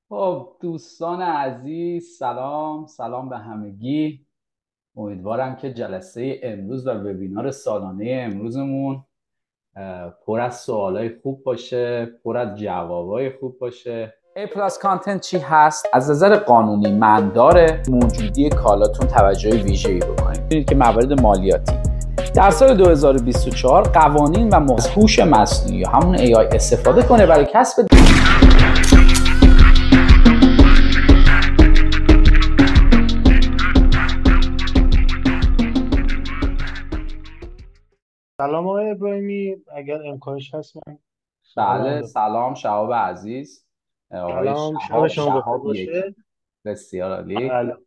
خب دوستان عزیز، سلام به همگی. امیدوارم که جلسه امروز و وبینار سالانه امروزمون پر از سوالای خوب باشه، پر از جوابای خوب باشه. A پلاس کانتنت چی هست؟ از نظر قانونی من داره موجودی کالاتون توجه ویژه‌ای بکنید. ببینید که موارد مالیاتی در سال 2024 قوانین و هوش مصنوعی همون AI استفاده کنه برای کسب سلام آقای ابراهیمی، اگر امکانش هست من بله، سوالم بپرسم. سلام شهاب عزیز. آقای سلام، شب شما بخیر شهاب یک. باشه. بسیار عالی. بله،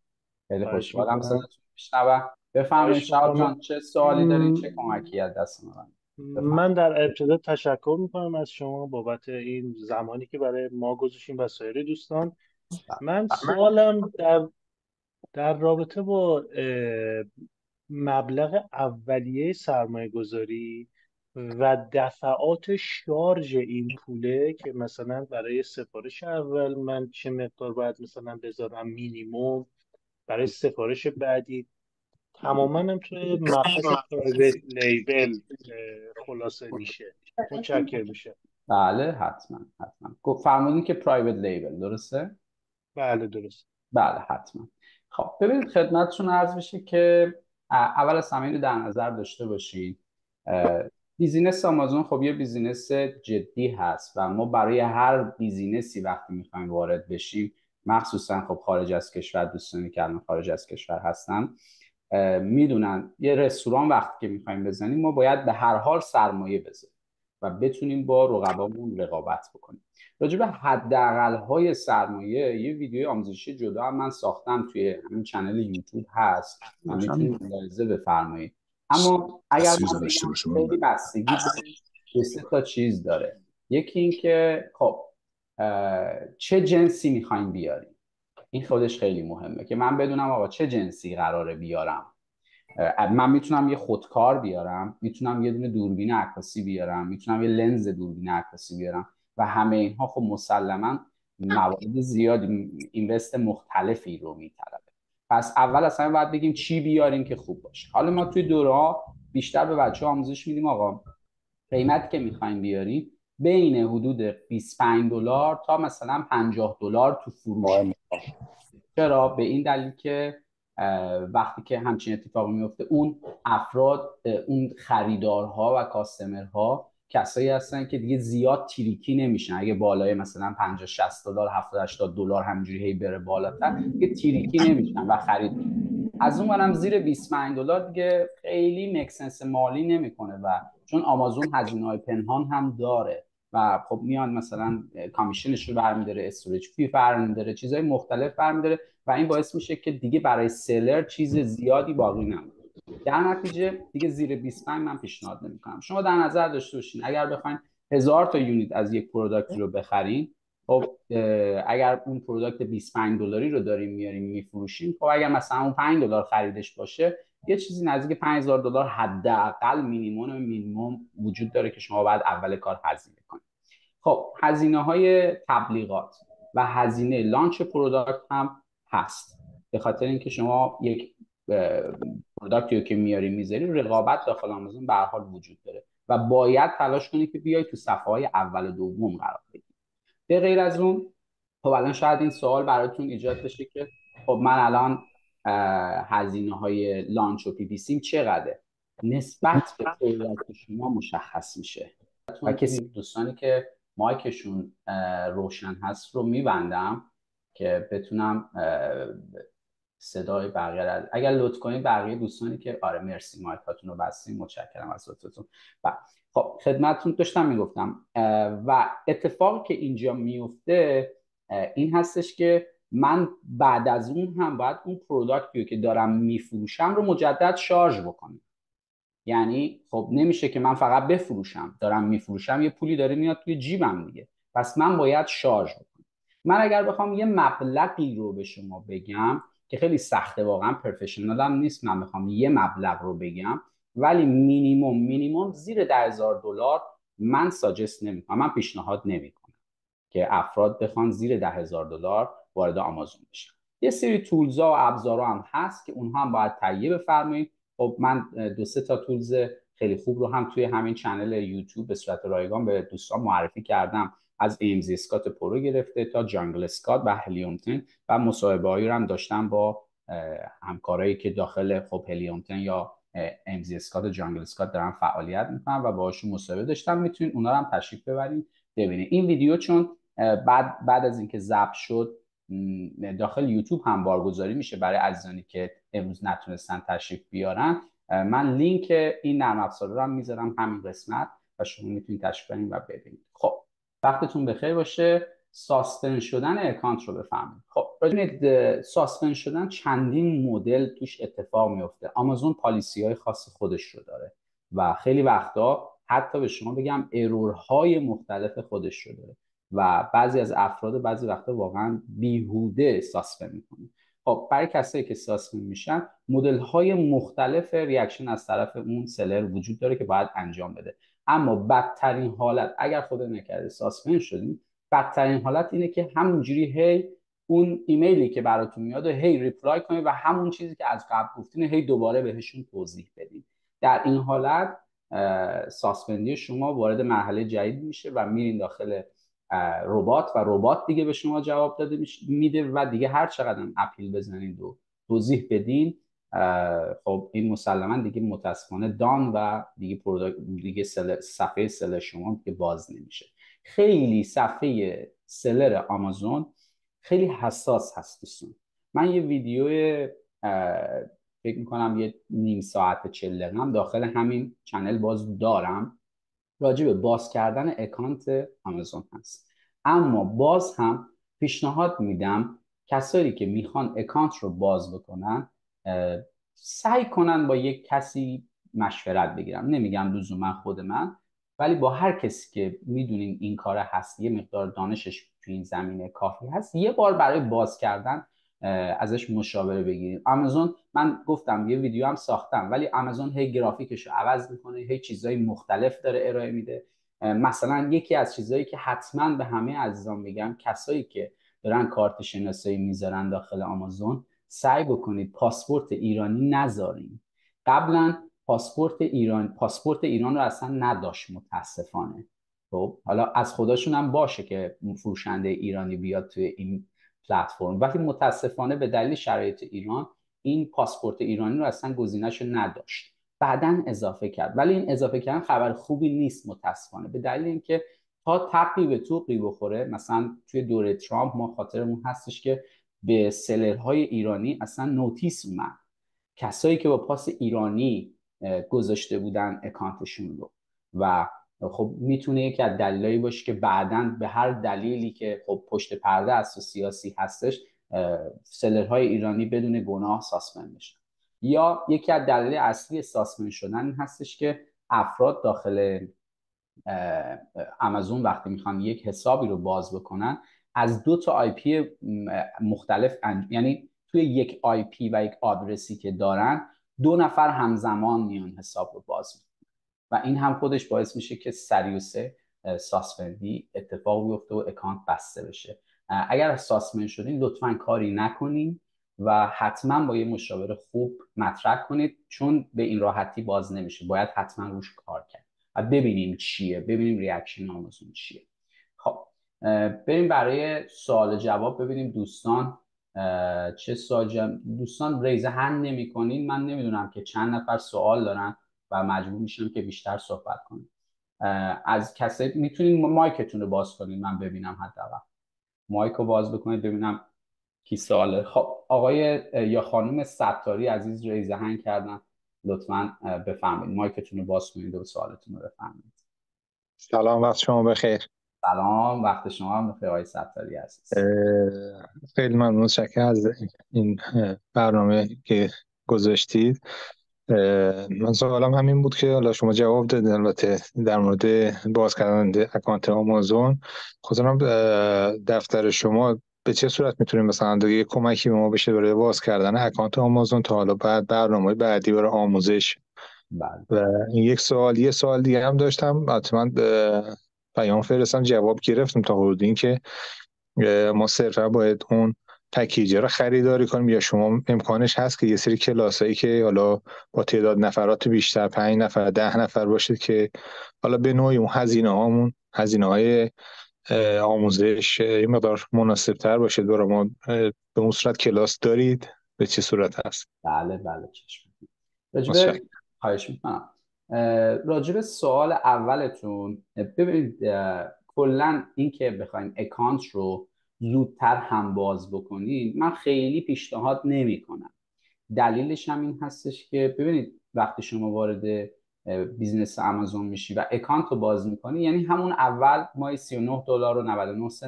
خیلی خواهش خوشحالم میکنم. صداتون میشنوم. بفرمایید خواهش شهاب میکنم. جان، چه سوالی دارین، چه کمکی از دست من؟ بفرمایید. من در ابتدا تشکر میکنم از شما بابت این زمانی که برای ما گذاشتین و سایر دوستان. من سوالم در رابطه با مبلغ اولیه سرمایه گذاری و دفعات شارژ این پوله که مثلا برای سفارش اول من چه مقدار باید مثلا بذارم مینیموم، برای سفارش بعدی تماما هم توی مبحث پرایوت لیبل خلاصه میشه. متشکر میشه. بله، حتما فرمودین که پرایوت لیبل درسته؟ بله درست. بله حتما. خب ببینید خدمتتون عرض بشه که اول از همه اینو در نظر داشته باشید. بیزینس آمازون خب یه بیزینس جدی هست و ما برای هر بیزینسی وقتی میخوایم وارد بشیم، مخصوصا خب خارج از کشور، دوستانی که الان خارج از کشور هستن میدونن یه رستوران وقتی که میخوایم بزنیم ما باید به هر حال سرمایه بذاریم و بتونیم با رقبامون رقابت بکنیم. راجع به حداقل‌های سرمایه یه ویدیو آموزشی جدا هم من ساختم، توی همین کانال یوتیوب هست و میتونید ملاحظه بفرمایید. اما اگر من بگم خیلی بستگی به سه تا چیز داره. یکی این که خب چه جنسی میخوایم بیاریم. این خودش خیلی مهمه که من بدونم آقا چه جنسی قراره بیارم. من میتونم یه خودکار بیارم، میتونم یه دونه دوربین عکاسی بیارم، میتونم یه لنز دوربین عکاسی بیارم و همه اینها خب مسلما موارد زیادی اینوست مختلفی رو میطلبه. پس اول اصلا باید بگیم چی بیاریم که خوب باشه. حالا ما توی دوره ها بیشتر به بچه ها آموزش میدیم آقا قیمتی که میخوایم بیاریم بین حدود $25 تا مثلا $50 تو فروش. چرا؟ به این دلیل که وقتی که همچین اتفاقی میفته اون افراد، اون خریدارها و کاستمرها کسایی هستن که دیگه زیاد تریکی نمیشن. اگه بالای مثلا 50 $60 70 $80 همینجوری هی بره بالاتر دیگه تریکی نمیشن و خرید. از اون برم زیر $25 دیگه خیلی مکسنس مالی نمیکنه و چون آمازون هزینه‌های پنهان هم داره و خب میان مثلا کامیشنش رو برمیداره، استوریج فی برمیداره، چیزهای مختلف برمیداره و این باعث میشه که دیگه برای سلر چیز زیادی باقی نمونه. در نتیجه دیگه زیر 25 من پیشنهاد نمیکنم. شما در نظر داشته باشین اگر بخواید 1000 تا یونیت از یک پروداکت رو بخرین، خب اگر اون پروداکت $25 رو داریم میاریم میفروشیم، خب اگر مثلا اون $5 خریدش باشه یه چیزی نزدیک $5000 حداقل مینیمم وجود داره که شما باید اول کار هزینه کنید. خب هزینه های تبلیغات و هزینه لانچ پروداکت هم هست، به خاطر اینکه شما یک پروداکتی رو که میاری میذاری رقابت داخل آمازون به هر حال وجود داره و باید تلاش کنید که بیای تو صفحه های اول و دوم قرار بگیرید. به غیر از اون خب الان شاید این سوال براتون ایجاد بشه که خب من الان هزینه های لانچ و پی پی سیم چقدره؟ نسبت به پروداکت شما مشخص میشه و کسی دوستانی که مایکشون روشن هست رو میبندم که بتونم صدای بقیه رو اگر لطف کنید بقیه دوستانی که آره مرسی مایکاتون رو بستیم، متشکرم از لطفتون. خب خدمتتون داشتم میگفتم و اتفاقی که اینجا میفته این هستش که من بعد از اون هم باید اون پروداکتی که دارم میفروشم رو مجدد شارژ بکنم. یعنی خب نمیشه که من فقط بفروشم، دارم میفروشم یه پولی داره میاد توی جیبم دیگه، پس من باید شارژ بکنم. من اگر بخوام یه مبلغی رو به شما بگم که خیلی سخته، واقعا پروفشنال هم نیست من بخوام یه مبلغ رو بگم، ولی مینیمم زیر $10,000 من ساجست نمیکنم، من پیشنهاد نمیکنم. که افراد بخوان زیر $10,000 وارد آمازون بشن. یه سری تولزا و ابزارا هم هست که اونها هم باید تهیه بفرمایید. خب من 2-3 تا تولز خیلی خوب رو هم توی همین چنل یوتیوب به صورت رایگان به دوستان معرفی کردم، از AMZ اسکات پرو گرفته تا جانگل اسکات و هلیوم 10 و مصاحبه‌هایی رو هم داشتم با همکارایی که داخل خب هلیوم 10 یا AMZ اسکات و جانگل اسکات دارن فعالیت میکنن و باهاشون مصاحبه داشتم. میتونید اونا رو هم تشریف ببرید ببینید. این ویدیو چون بعد از اینکه ضبط شد داخل یوتیوب هم بارگذاری میشه برای عزیزانی که امروز نتونستن تشریف بیارن، من لینک این نرم افزار رو هم میذارم همین قسمت و شما میتونید تشریف برید و ببینید. خب وقتتون بخیر باشه. ساسپند شدن اکانت رو بفهمید. خب ببینید، ساسپند شدن چندین مدل توش اتفاق میفته. آمازون پالیسی های خاص خودش رو داره و خیلی وقتا حتی به شما بگم ارورهای مختلف خودش رو داره و بعضی از افراد بعضی وقتا واقعا بیهوده ساسپند میکنه. خب برای کسایی که ساسپند میشن مدل های مختلف ریاکشن از طرف اون سلر وجود داره که باید انجام بده. اما بدترین حالت اگر خدا نکرده ساسپند شدین، بدترین حالت اینه که همونجوری هی اون ایمیلی که براتون میاد و هی ریپلای کنید و همون چیزی که از قبل گفتین هی دوباره بهشون توضیح بدید. در این حالت ساسپندی شما وارد مرحله جدید میشه و میرین داخل ربات و ربات دیگه به شما جواب داده میده و دیگه هر چقدر اپیل بزنید و توضیح بدین خب این مسلما دیگه متاسفانه دان و دیگه صفحه سلر شما که باز نمیشه. خیلی صفحه سلر آمازون خیلی حساس هست دوستان. من یه ویدیو فکر میکنم یه نیم ساعت 40 دقیقه هم داخل همین چنل باز دارم راجع به باز کردن اکانت آمازون هست. اما باز هم پیشنهاد میدم کسایی که میخوان اکانت رو باز بکنن سعی کنن با یک کسی مشورت بگیرم. نمیگم لزوما خود من، ولی با هر کسی که میدونین این کار هست، یه مقدار دانشش تو این زمینه کافی هست، یه بار برای باز کردن ازش مشاوره بگیریم. آمازون من گفتم یه ویدیو هم ساختم، ولی آمازون هی گرافیکش رو عوض میکنه، هی چیزای مختلف داره ارائه میده. مثلا یکی از چیزایی که حتما به همه عزیزان میگم، کسایی که دارن کارت شناسایی میذارن داخل آمازون، سعی بکنید پاسپورت ایرانی نذارین. قبلا پاسپورت ایران رو اصلا نداشت متاسفانه. خب حالا از خداشون هم باشه که فروشنده ایرانی بیاد توی این پلتفرم، ولی متاسفانه به دلیل شرایط ایران این پاسپورت ایرانی رو اصلا گزینه‌شو نداشت. بعداً اضافه کرد، ولی این اضافه کردن خبر خوبی نیست متاسفانه، به دلیل اینکه تا تقی به توقی بخوره. مثلا توی دوره ترامپ ما خاطرمون هستش که به سلرهای ایرانی اصلا نوتیس اومد، کسایی که با پاس ایرانی گذاشته بودن اکانتشون رو. و خب میتونه یکی از دلایلی باشه که بعداً به هر دلیلی که خب پشت پرده است و سیاسی هستش سلرهای ایرانی بدون گناه ساسپند بشن. یا یکی از دلایل اصلی ساسپند شدن این هستش که افراد داخل آمازون وقتی میخوان یک حسابی رو باز بکنن از 2 تا آی پی مختلف یعنی توی یک آی پی و یک آدرسی که دارن 2 نفر همزمان میان حساب رو باز میکنن و این هم خودش باعث میشه که سریوسه ساسپندی اتفاق بیفته و اکانت بسته بشه. اگر ساسپند شدین لطفا کاری نکنین و حتما با یه مشاور خوب مطرح کنید، چون به این راحتی باز نمیشه، باید حتما روش کار کرد و ببینیم چیه، ببینیم ریاکشن آمازون چیه. خب بریم برای سوال جواب ببینیم دوستان چه دوستان ریز هند نمی کنین. من نمیدونم که چند نفر سوال دارن و مجبور میشم که بیشتر صحبت کنیم. از کسی میتونین مایکتون رو باز کنین من ببینم، حداقل مایک رو باز بکنید ببینم کی سواله. خب آقای یا خانم ستاری عزیز ریز هند کردن، لطفاً بفرمایید مایکتون رو باز کنید و سوالتون رو بفرمایید. سلام، وقت شما بخیر. سلام، وقت شما هم بخیر آقای ستاری عزیز. خیلی ممنون، شکر از این برنامه که گذاشتید. من سوالم همین بود که حالا شما جواب دادید البته در مورد باز کردن اکانت آمازون. خواستم دفتر شما به چه صورت میتونیم مثلا دیگه کمکی به ما بشه برای باز کردن اکانت آمازون تا حالا بعد برنامه بعدی برای آموزش. بله. و این یه سوال دیگه هم داشتم. حتما پیام فرستم جواب گرفتم تا حدود این که ما صرفا باید اون پکیج رو خریداری کنیم یا شما امکانش هست که یه سری کلاسایی که حالا با تعداد نفرات بیشتر 5 نفر 10 نفر باشید که حالا به نوعی اون هزینه‌های آموزش یه مقدار مناسب تر باشه برای ما، به اون صورت کلاس دارید؟ به چه صورت هست؟ بله چشم. راجب متشکرم. خواهش میکنم. راجب سوال اولتون، ببینید کلا این که بخواید اکانت رو زودتر هم باز بکنید من خیلی پیشنهاد نمی کنم. دلیلش هم این هستش که ببینید وقتی شما وارد بیزنس آمازون میشی و اکانت رو باز میکنی، یعنی همون اول مای $39.99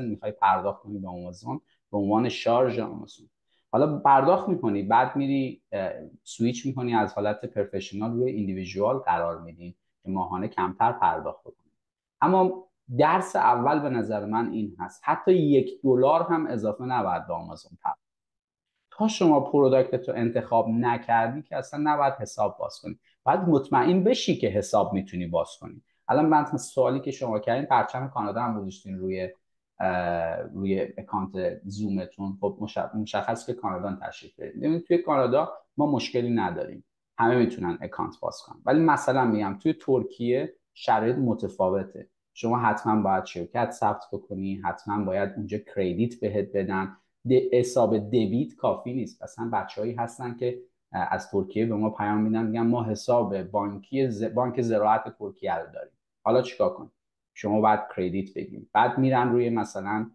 میخوای پرداخت کنی به آمازون به عنوان شارژ آمازون. حالا پرداخت میکنی، بعد میری سویچ میکنی از حالت پروفشنال روی ایندیویدوال قرار میدین که ماهانه کمتر پرداخت کنی. اما درس اول به نظر من این هست حتی $1 هم اضافه نباید به آمازون پرداخت. تا شما پروداکت رو انتخاب نکردی که اصلا نباید حساب باز کنی. باید مطمئن بشی که حساب میتونی باز کنی. الان من سوالی که شما کردین پرچم کانادا هم گذاشتین روی اکانت زومتون. خب مشخص که کانادا تشریف دارید. ببینید توی کانادا ما مشکلی نداریم، همه میتونن اکانت باز کنن. ولی مثلا میگم توی ترکیه شرایط متفاوته. شما حتما باید شرکت ثبت بکنی، حتما باید اونجا کردیت بهت بدن. حساب دیبیت کافی نیست. مثلا بچه‌هایی هستن که از ترکیه به ما پیام میدن میگن ما حساب بانک زراعت ترکیه رو داریم. حالا چیکار کنیم؟ شما باید کردیت بگیرید. بعد میرن روی مثلا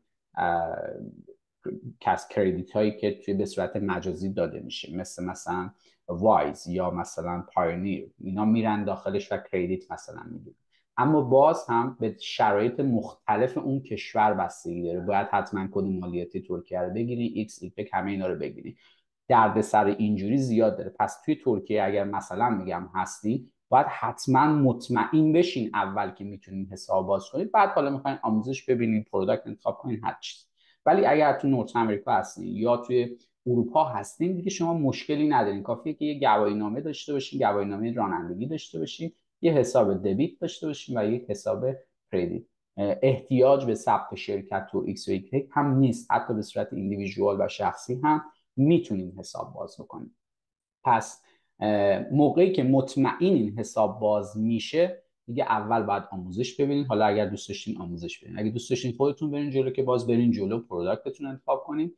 کردیت هایی که توی به صورت مجازی داده میشه مثلا وایز یا مثلا پایونیر، اینا میرن داخلش و کردیت مثلا میگیرن. اما باز هم به شرایط مختلف اون کشور بستگی داره. باید حتما کد مالیاتی ترکیه رو بگیری، ایکس ایپک همه اینا رو بگیری. دردسر اینجوری زیاد داره. پس توی ترکیه اگر مثلا میگم هستی باید حتما مطمئن بشین اول که میتونین حساب باز کنید. بعد حالا میخواین آموزش ببینید، پروداکت انتخاب کنید، هر چیز. ولی اگر تو نورت امریکا هستین یا توی اروپا هستین دیگه شما مشکلی ندارین. کافیه که یه گواهینامه داشته باشین، گواهینامه رانندگی داشته باشین، یه حساب دبیت داشته باشین و یه حساب کردیت. احتیاج به ثبت شرکت تو ایکس و ایگرگ هم نیست. حتی به صورت ایندیویدوال و شخصی هم میتونین حساب باز بکنین. پس موقعی که مطمئن این حساب باز میشه دیگه اول باید آموزش ببینین. حالا اگر دوست داشتین آموزش ببینین، اگه دوست داشتین خودتون برین جلو که باز برین جلو پروداکتتون انتخاب کنین.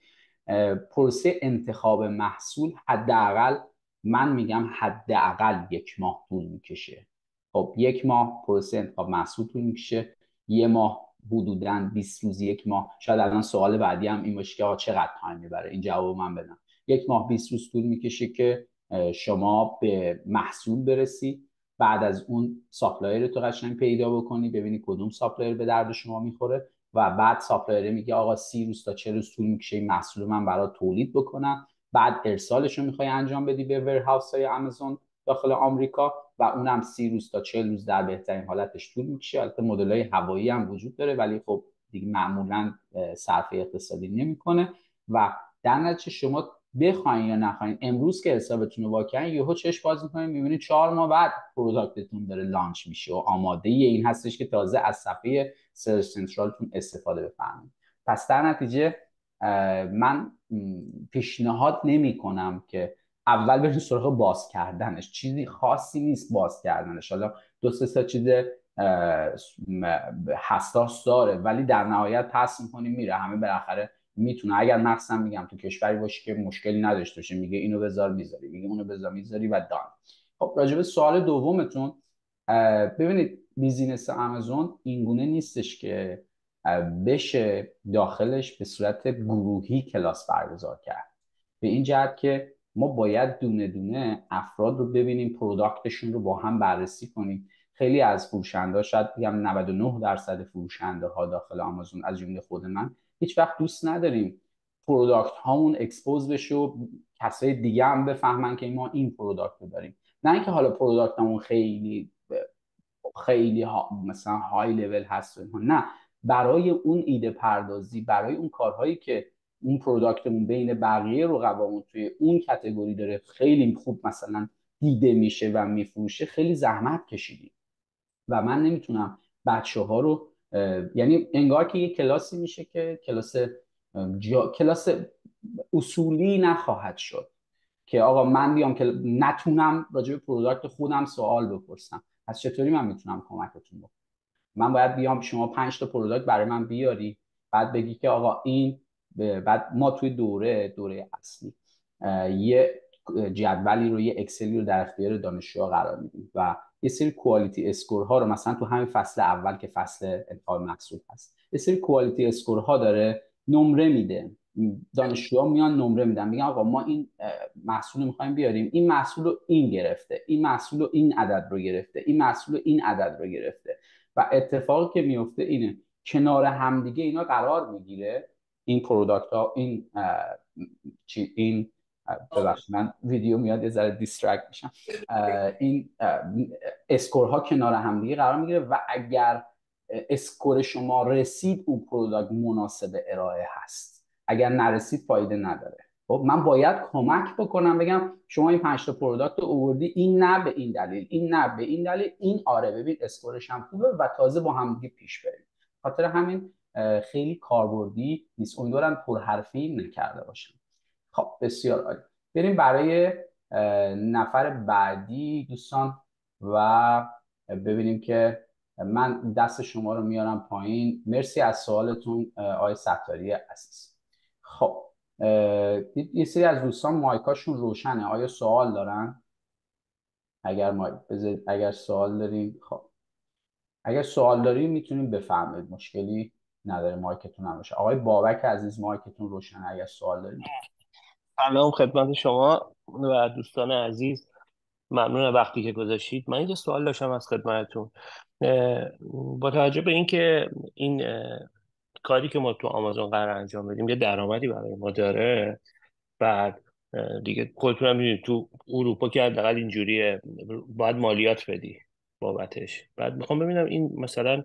پروسه انتخاب محصول حداقل من میگم حداقل 1 ماه طول میکشه. خب 1 ماه پروسه انتخاب محصول طول میکشه، 1 ماه حدوداً 20 روز، 1 ماه. شاید الان سوال بعدی هم این باشه که چقدر تایم میبره، این جواب من بدم. 1 ماه 20 روز طول میکشه که شما به محصول برسی. بعد از اون ساپلایر تو قشنگ پیدا بکنی، ببینی کدوم ساپلایر به درد شما میخوره و بعد ساپلایر میگه آقا 30 روز تا 40 روز طول میکشه این محصول من برات تولید بکنم. بعد ارسالش رو میخوای انجام بدی به ورهاوس های آمازون داخل آمریکا و اونم 30 روز تا 40 روز در بهترین حالتش طول میکشه. البته مدل های هوایی هم وجود داره ولی خب دیگه معمولا صرفه اقتصادی نمیکنه. و در نتیجه شما بخواین یا نخواین امروز که حسابتون رو واکنین یهو چش باز میکنین میبینید 4 ماه بعد پروداکتتون داره لانچ میشه و آماده این هستش که تازه از صفحه سرچ سنترالتون استفاده بفرمایید. پس در نتیجه من پیشنهاد نمی کنم که اول برید سراغ باز کردنش. چیزی خاصی نیست باز کردنش. حالا 2-3 چیز حساس داره ولی در نهایت پس میکنیم میره. همه بالاخره میتونه، اگر مخصوصا میگم تو کشوری باشه که مشکلی نداشته باشه، میگه اینو بذار میذاری، میگه اونو بذار میذاری و دان. خب راجع به سوال دومتون، ببینید بیزینس آمازون اینگونه نیستش که بشه داخلش به صورت گروهی کلاس برگزار کرد. به این جهت که ما باید دونه دونه افراد رو ببینیم، پروداکتشون رو با هم بررسی کنیم. خیلی از فروشنده، شاید بگم 99% فروشنده ها داخل آمازون از جمله خود من، هیچ وقت دوست نداریم پروداکت هامون اکسپوز بشه و کسای دیگه هم بفهمن که ما این پروداکت رو داریم. نه اینکه حالا پروداکت همون خیلی مثلا های لول هست، نه، برای اون ایده پردازی، برای اون کارهایی که اون پروداکتمون بین بقیه رقبامون توی اون کاتگوری داره خیلی خوب مثلا دیده میشه و میفروشه، خیلی زحمت کشیدیم و من نمیتونم بچه ها رو یعنی انگار که یه کلاسی میشه که کلاس اصولی نخواهد شد که آقا من بیام که نتونم راجع به پروداکت خودم سوال بپرسم. پس چطوری من میتونم کمکتون بکنم؟ من باید بیام شما 5 تا پروداکت برای من بیاری، بعد بگی که آقا این بعد ما توی دوره اصلی یه جدولی رو، یه اکسلی رو در اختیار دانشجوها قرار میدیم و یه سری کوالیتی اسکور ها رو مثلا تو همین فصل اول که فصل انتخاب محصول هست، یه سری کوالیتی اسکور ها داره نمره میده. دانشجوها میان نمره میدن، میگن آقا ما این محصول رو میخوایم بیاریم، این محصول رو این گرفته، این محصول رو این عدد رو گرفته، این محصول رو این عدد رو گرفته. و اتفاقی که میفته اینه کنار همدیگه اینا قرار میگیره، این پروداکت ها، این ببخشید من ویدیو میاد یه ذره دیسترکت میشم، این اسکورها کنار همدیگه قرار میگیره و اگر اسکور شما رسید اون پروداکت مناسب ارائه هست، اگر نرسید فایده نداره. خب من باید کمک بکنم بگم شما این 5 تا پروداکت رو آوردی، این نه به این دلیل، این نه به این دلیل، این آره ببین اسکورش هم خوبه و تازه با هم دیگه پیش بریم. خاطر همین خیلی کاربردی نیست. امیدوارم پرحرفی نکرده باشم. خب بسیار عالی. بریم برای نفر بعدی دوستان و ببینیم که من دست شما رو میارم پایین. مرسی از سوالتون آقای ستاری عزیز. خب یه سری از دوستان مایکاشون روشنه، آیا سوال دارن؟ اگر سوال دارین، خب اگر سوال دارین میتونین بفرمایید، مشکلی نداره مایکتون هم روشن. آقای بابک عزیز مایکتون روشنه اگر سوال دارین. سلام خدمت شما و دوستان عزیز، ممنون وقتی که گذاشتید. من یه سوال داشتم از خدمتتون. با توجه به اینکه این کاری که ما تو آمازون قرار انجام بدیم یه درآمدی برای ما داره، بعد دیگه خودتون هم میدونید تو اروپا که حداقل اینجوریه، باید مالیات بدی بابتش. بعد میخوام ببینم این مثلا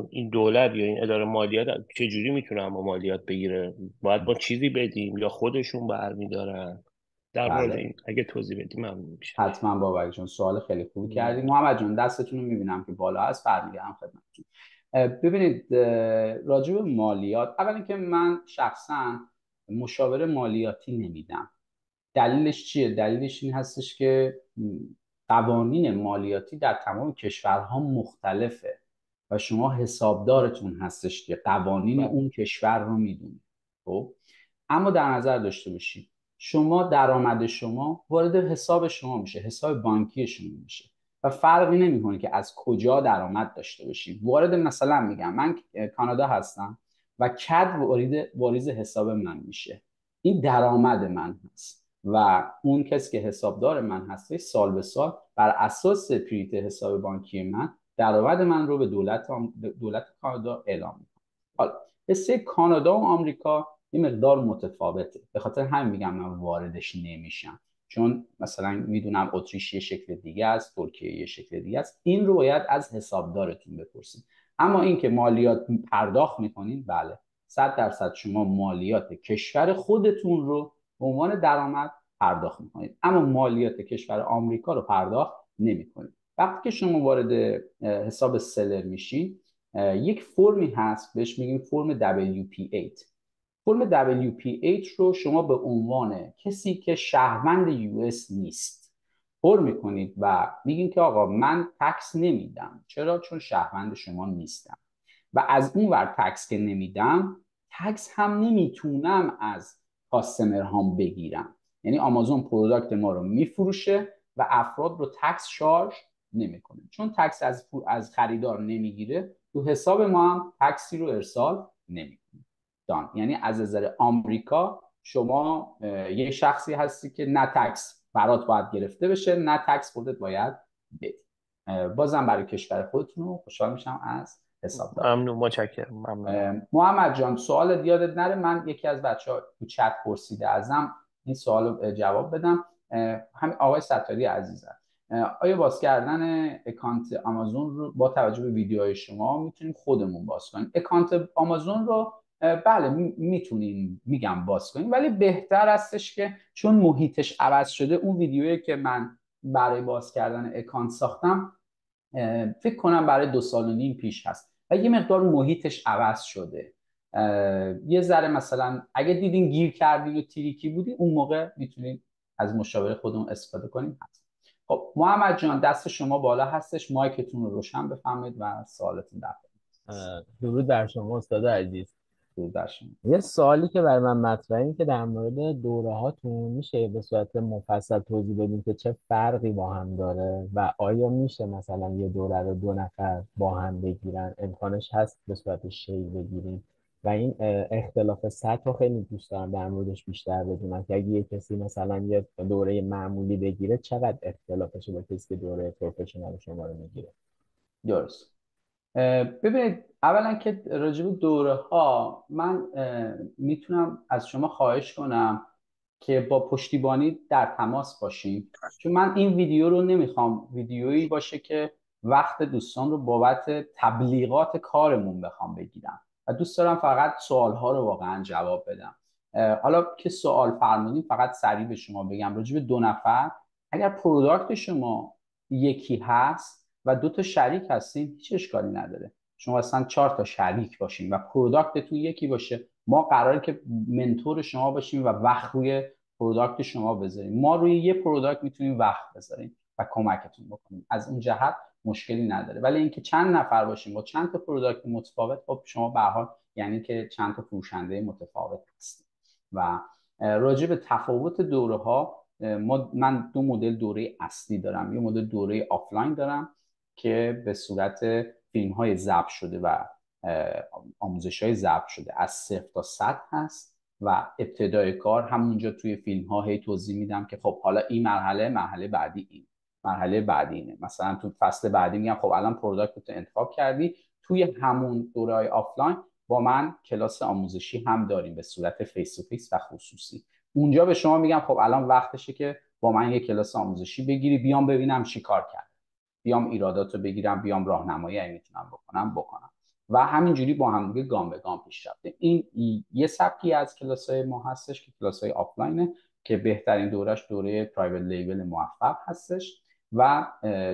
این دولت یا این اداره مالیات چجوری میتونه اما مالیات بگیره؟ باید ما چیزی بدیم یا خودشون برمیدارن؟ در مورد این اگه توضیح بدیم ممنون میشه. حتما بابک جون، سوال خیلی خوبی کردی. محمد جون دستتون رو میبینم که بالا هست، برمیگردم خدمتتون. ببینید راجع به مالیات، اولا که من شخصا مشاوره مالیاتی نمیدم. دلیلش چیه؟ دلیلش این هستش که قوانین مالیاتی در تمام کشورها مختلفه و شما حسابدارتون هستش که قوانین اون کشور رو میدونه. خب اما در نظر داشته باشید شما درآمد شما وارد حساب شما میشه، حساب بانکی شما میشه و فرقی نمیکنه که از کجا درآمد داشته باشید. وارد مثلا میگم من کانادا هستم و کد واریز حساب من میشه، این درآمد من هست و اون کسی که حسابدار من هست سال به سال بر اساس پریت حساب بانکی من درآمد من رو به دولت کانادا اعلام میکنه. حالا قصه کانادا و آمریکا یه مقدار متفاوته، به خاطر همین میگم من واردش نمیشم، چون مثلا میدونم اتریش یه شکل دیگه است، ترکیه یه شکل دیگه است. این رو باید از حسابدارتون بپرسید. اما اینکه مالیات پرداخت میکنین، بله 100% شما مالیات کشور خودتون رو به عنوان درآمد پرداخت میکنید، اما مالیات کشور آمریکا رو پرداخت نمیکنید. وقتی که شما وارد حساب سلر میشید یک فرمی هست بهش میگیم فرم WP8. فرم WP8 رو شما به عنوان کسی که شهروند US نیست پر میکنید و میگین که آقا من تکس نمیدم. چرا؟ چون شهروند شما نیستم و از اون ور تکس که نمیدم، تکس هم نمیتونم از کاستمر هام بگیرم. یعنی آمازون پروداکت ما رو میفروشه و افراد رو تکس شارژ نمیکنه، چون تکس از خریدار نمیگیره، تو حساب ما هم تکسی رو ارسال نمیکنه. یعنی از نظر آمریکا شما یه شخصی هستی که نه تکس برات باید گرفته بشه، نه تکس خودت باید بدی. بازم برای کشور خودتون خوشحال میشم از حساب دارم. ممنون، متشکرم. ممنون. محمد جان سوال یادت نره، من یکی از بچه‌ها تو چت پرسیده ازم این سوال رو جواب بدم. همین آقای ستاری عزیزم، آیا باز کردن اکانت آمازون رو با توجه به ویدیوهای شما میتونیم خودمون باز کنیم؟ اکانت آمازون رو بله میتونیم، میگم باز کنیم، ولی بهتر هستش که چون محیطش عوض شده، اون ویدیویی که من برای باز کردن اکانت ساختم فکر کنم برای 2 سال و نیم پیش هست و یه مقدار محیطش عوض شده. یه ذره مثلا اگه دیدین گیر کردین و تریکی بودی، اون موقع میتونید از مشاوره خودمون استفاده کنیم. خب محمد جان، دست شما بالا هستش، مایکتون رو روشن بفرمایید و سوالتون در درود بر شما استاد عزیز. درود بر شما. یه سوالی که برای من مطرحه این که در مورد دوره هاتون میشه به صورت مفصل توضیح بدین که چه فرقی با هم داره و آیا میشه مثلا یه دوره رو 2 نفر با هم بگیرن؟ امکانش هست به صورت شیء بگیریم؟ و این اختلاف سطح رو خیلی دوست دارم در موردش بیشتر بدونم که اگه یه کسی مثلا یه دوره معمولی بگیره چقدر اختلافشه با کسی که دوره پروفشنال شما رو میگیره؟ درست. ببینید، اولا که راجع به دوره ها من میتونم از شما خواهش کنم که با پشتیبانی در تماس باشیم، چون من این ویدیو رو نمیخوام ویدیویی باشه که وقت دوستان رو بابت تبلیغات کارمون بخوام بگیرم و دوست دارم فقط سوالها رو واقعا جواب بدم. حالا که سوال فرمودین فقط سریع به شما بگم راجع به 2 نفر، اگر پروداکت شما یکی هست و 2 تا شریک هستین هیچ اشکالی نداره. شما اصلا 4 تا شریک باشین و پروداکتتون یکی باشه، ما قراره که منتور شما باشیم و وقت روی پروداکت شما بذاریم. ما روی یه پروداکت میتونیم وقت بذاریم و کمکتون بکنیم، از این جهت مشکلی نداره. ولی اینکه چند نفر باشیم با چند تا پروداکت متفاوت، خب شما به هر حال یعنی که چند تا فروشنده متفاوت هستید. و راجع به تفاوت دوره ها، من 2 مدل دوره اصلی دارم. یه مدل دوره آفلاین دارم که به صورت فیلم های ضبط شده و آموزش های ضبط شده از 0 تا 100 هست و ابتدای کار همونجا توی فیلم ها هی توضیح میدم که خب حالا این مرحله بعدی این مرحله بعدی اینه. مثلا تو فصل بعدی میگم خب الان پروداکت رو انتخاب کردی، توی همون دوره های آفلاین با من کلاس آموزشی هم داریم به صورت فیس تو فیس و خصوصی. اونجا به شما میگم خب الان وقتشه که با من یک کلاس آموزشی بگیری، بیام ببینم چی کار کرد، بیام ایرادات رو بگیرم، بیام راهنمایی اگه میتونم بکنم و همینجوری با هم دیگه گام به گام پیش رفتیم. این یه سبکی از کلاس‌های ما هستش که کلاس‌های آفلاینه که بهترین دورش دوره پرایوت لیبل موفق هستش و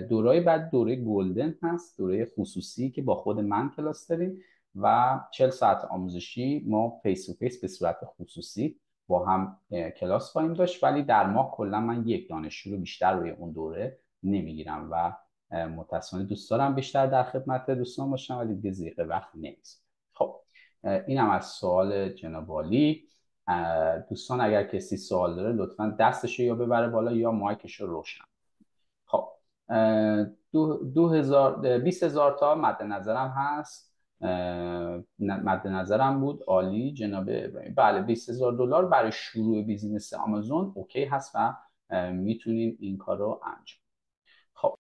دوره بعد دوره گلدن هست، دوره خصوصی که با خود من کلاس داریم و 40 ساعت آموزشی ما فیس تو فیس به صورت خصوصی با هم کلاس خواهیم داشت. ولی در ماه کلا من یک دانشجو رو بیشتر روی اون دوره نمیگیرم و متأسفانه دوست دارم بیشتر در خدمت دوستان باشم ولی دیگه زیغ وقت نمیذارم. خب اینم از سوال جناب عالی. دوستان اگر کسی سوال داره لطفا دستش رو یا ببره بالا یا مایکش رو روشن. خب 20,000 تا مد نظرم هست، مد نظرم بود. عالی جناب ابراهیم. بله $20,000 برای شروع بیزینس آمازون اوکی هست و میتونیم این کار رو انجام. خب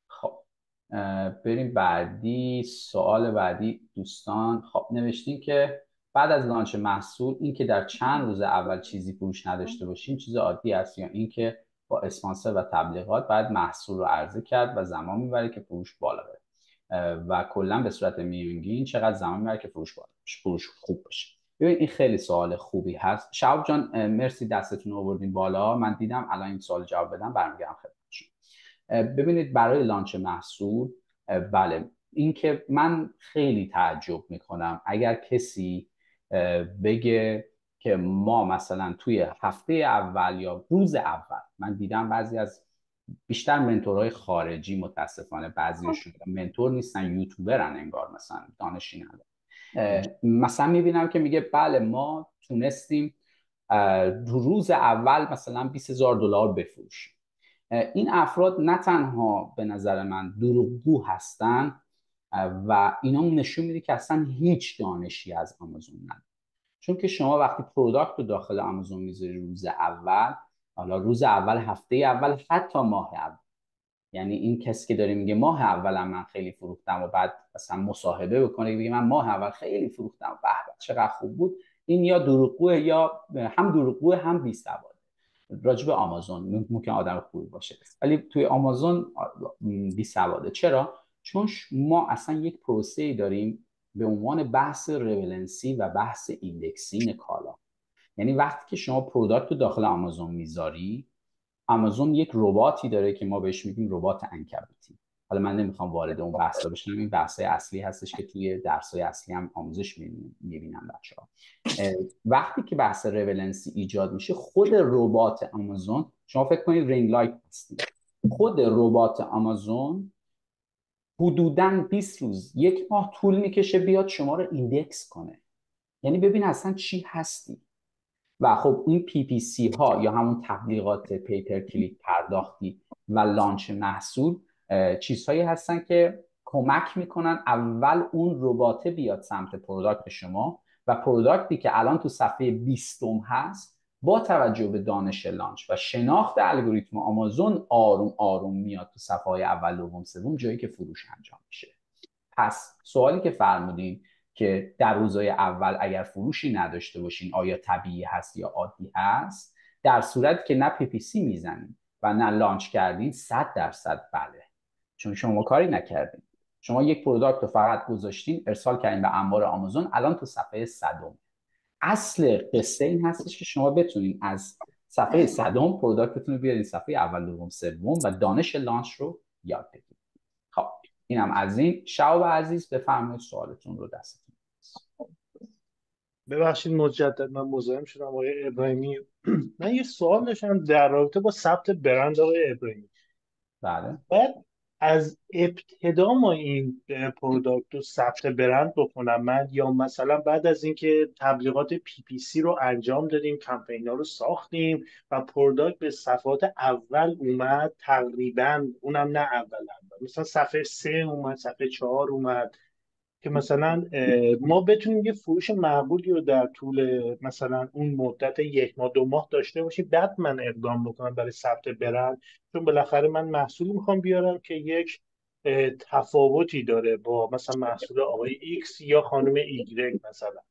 بریم بعدی. سوال بعدی دوستان خب نوشتین که بعد از لانچ محصول این که در چند روز اول چیزی فروش نداشته باشیم چیز عادی است یا این که با اسپانسر و تبلیغات بعد محصول رو عرضه کرد و زمان میبره که فروش بالا بره و کلا به صورت میانگین چقدر زمان میبره که فروش بالا بشه، فروش خوب بشه؟ ببین این خیلی سوال خوبی هست. شهاب جان مرسی دستتون رو آوردین بالا. من دیدم الان این سوال جواب بدم برمیگردم خدمتتون. ببینید برای لانچ محصول، بله این که من خیلی تعجب میکنم اگر کسی بگه که ما مثلا توی هفته اول یا روز اول، من دیدم بعضی از بیشتر منتورهای خارجی متاسفانه بعضیشون منتور نیستن، یوتیوبرن انگار، مثلا دانشی ندارن، مثلا میبینم که میگه بله ما تونستیم روز اول مثلا $20,000 بفروشیم. این افراد نه تنها به نظر من دروغگو هستن و اینا نشون میده که اصلا هیچ دانشی از آمازون ندارن. چون که شما وقتی پروداکت رو داخل آمازون میذاری روز اول، حالا روز اول، هفته اول، حتی ماه اول، یعنی این کسی که داره میگه ماه اولم من خیلی فروختم و بعد مثلا مصاحبه بکنه بگه من ماه اول خیلی فروختم به به چقدر خوب بود، این یا دروغگوه یا هم دروغگوه هم بی‌سواد. راجب آمازون ممکن آدم خوبی باشه ولی توی آمازون بی‌سواده. چرا؟ چون ما اصلا یک پروسه‌ای داریم به عنوان بحث رلوونسی و بحث ایندکسینگ کالا. یعنی وقتی که شما پروداکت رو داخل آمازون میذاری، آمازون یک رباتی داره که ما بهش میگیم ربات عنکبوتی. حالا من نمیخوام وارد اون بحثا بشم، این بحثای اصلی هستش که توی درسای اصلی هم آموزش میبینن بچه‌ها. وقتی که بحث رولنسی ایجاد میشه، خود ربات آمازون، شما فکر کنید رینگ لایت هستید، خود ربات آمازون حدوداً 20 روز، 1 ماه طول میکشه بیاد شما رو ایندکس کنه، یعنی ببین اصلا چی هستی. و خب این PPC ها یا همون تبلیغات پیپر کلیک پرداختی و لانچ محصول چیزهایی هستن که کمک میکنن اول اون رباته بیاد سمت پروداکت شما و پروداکتی که الان تو صفحه 20 هست با توجه به دانش لانچ و شناخت الگوریتم آمازون آروم آروم میاد تو صفحه های اول، دوم، سوم، جایی که فروش انجام میشه. پس سوالی که فرمودین که در روزهای اول اگر فروشی نداشته باشین آیا طبیعی هست یا عادی هست، در صورتی که نه PPC میزنین و نه لانچ کردین 100% بله، چون شما کاری نکردین، شما یک پروداکت رو فقط گذاشتین ارسال کردین به انبار آمازون، الان تو صفحه 100. اصل قصه این هستش که شما بتونین از صفحه 100 پروداکتتون رو بیارین صفحه اول، دوم، سوم و دانش لانچ رو یاد بگیرید. خب اینم از این. شعب عزیز بفرمایید سوالتون رو دستتون. ببخشید مجدد من مزاحم شدم آقای ابراهیمی. من یه سوال داشتم در رابطه با ثبت برند آقای ابراهیمی. بله. باید از ابتدا ما این پروداکت رو ثبت برند بکنم من، یا مثلا بعد از اینکه تبلیغات PPC رو انجام دادیم، کمپینا رو ساختیم و پروداکت به صفحات اول اومد، تقریبا اونم نه اول مثلا صفحه 3 اومد، صفحه 4 اومد، که مثلا ما بتونیم یه فروش معقولی رو در طول مثلا اون مدت 1 ماه 2 ماه داشته باشیم، بعد من اقدام بکنم برای ثبت برند، چون بالاخره من محصولی میخوام بیارم که یک تفاوتی داره با مثلا محصول آقای X یا خانم Y مثلا.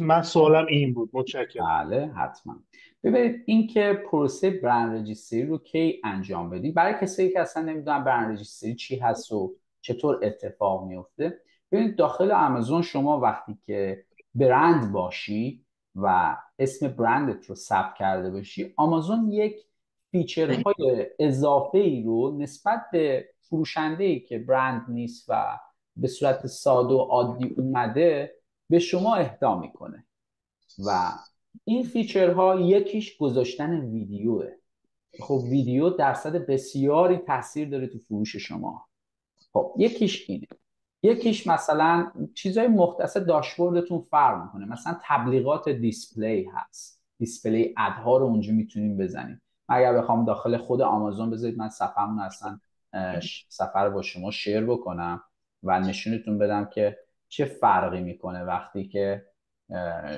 من سوالم این بود. متشکرم. بله حتما. ببینید این که پروسه برند رجیستری رو کی انجام بدیم، برای کسایی که اصلا نمیدونن برند رجیستری چی هست و چطور اتفاق میفته، ببینید داخل آمازون شما وقتی که برند باشی و اسم برندت رو ثبت کرده باشی، آمازون یک فیچرهای اضافه ای رو نسبت به فروشنده ای که برند نیست و به صورت ساده و عادی اومده به شما اهدا میکنه. و این فیچرها یکیش گذاشتن ویدیوه. خب ویدیو درصد بسیاری تاثیر داره تو فروش شما. خب یکیش اینه. یکیش مثلا چیزای مختص داشبوردتون فرق میکنه، مثلا تبلیغات دیسپلی هست، دیسپلی ادها رو اونجا میتونیم بزنیم. من اگر بخوام داخل خود آمازون، بذارید من صفحه‌مون اصلا صفحه رو با شما شیر بکنم و نشونتون بدم که چه فرقی میکنه وقتی که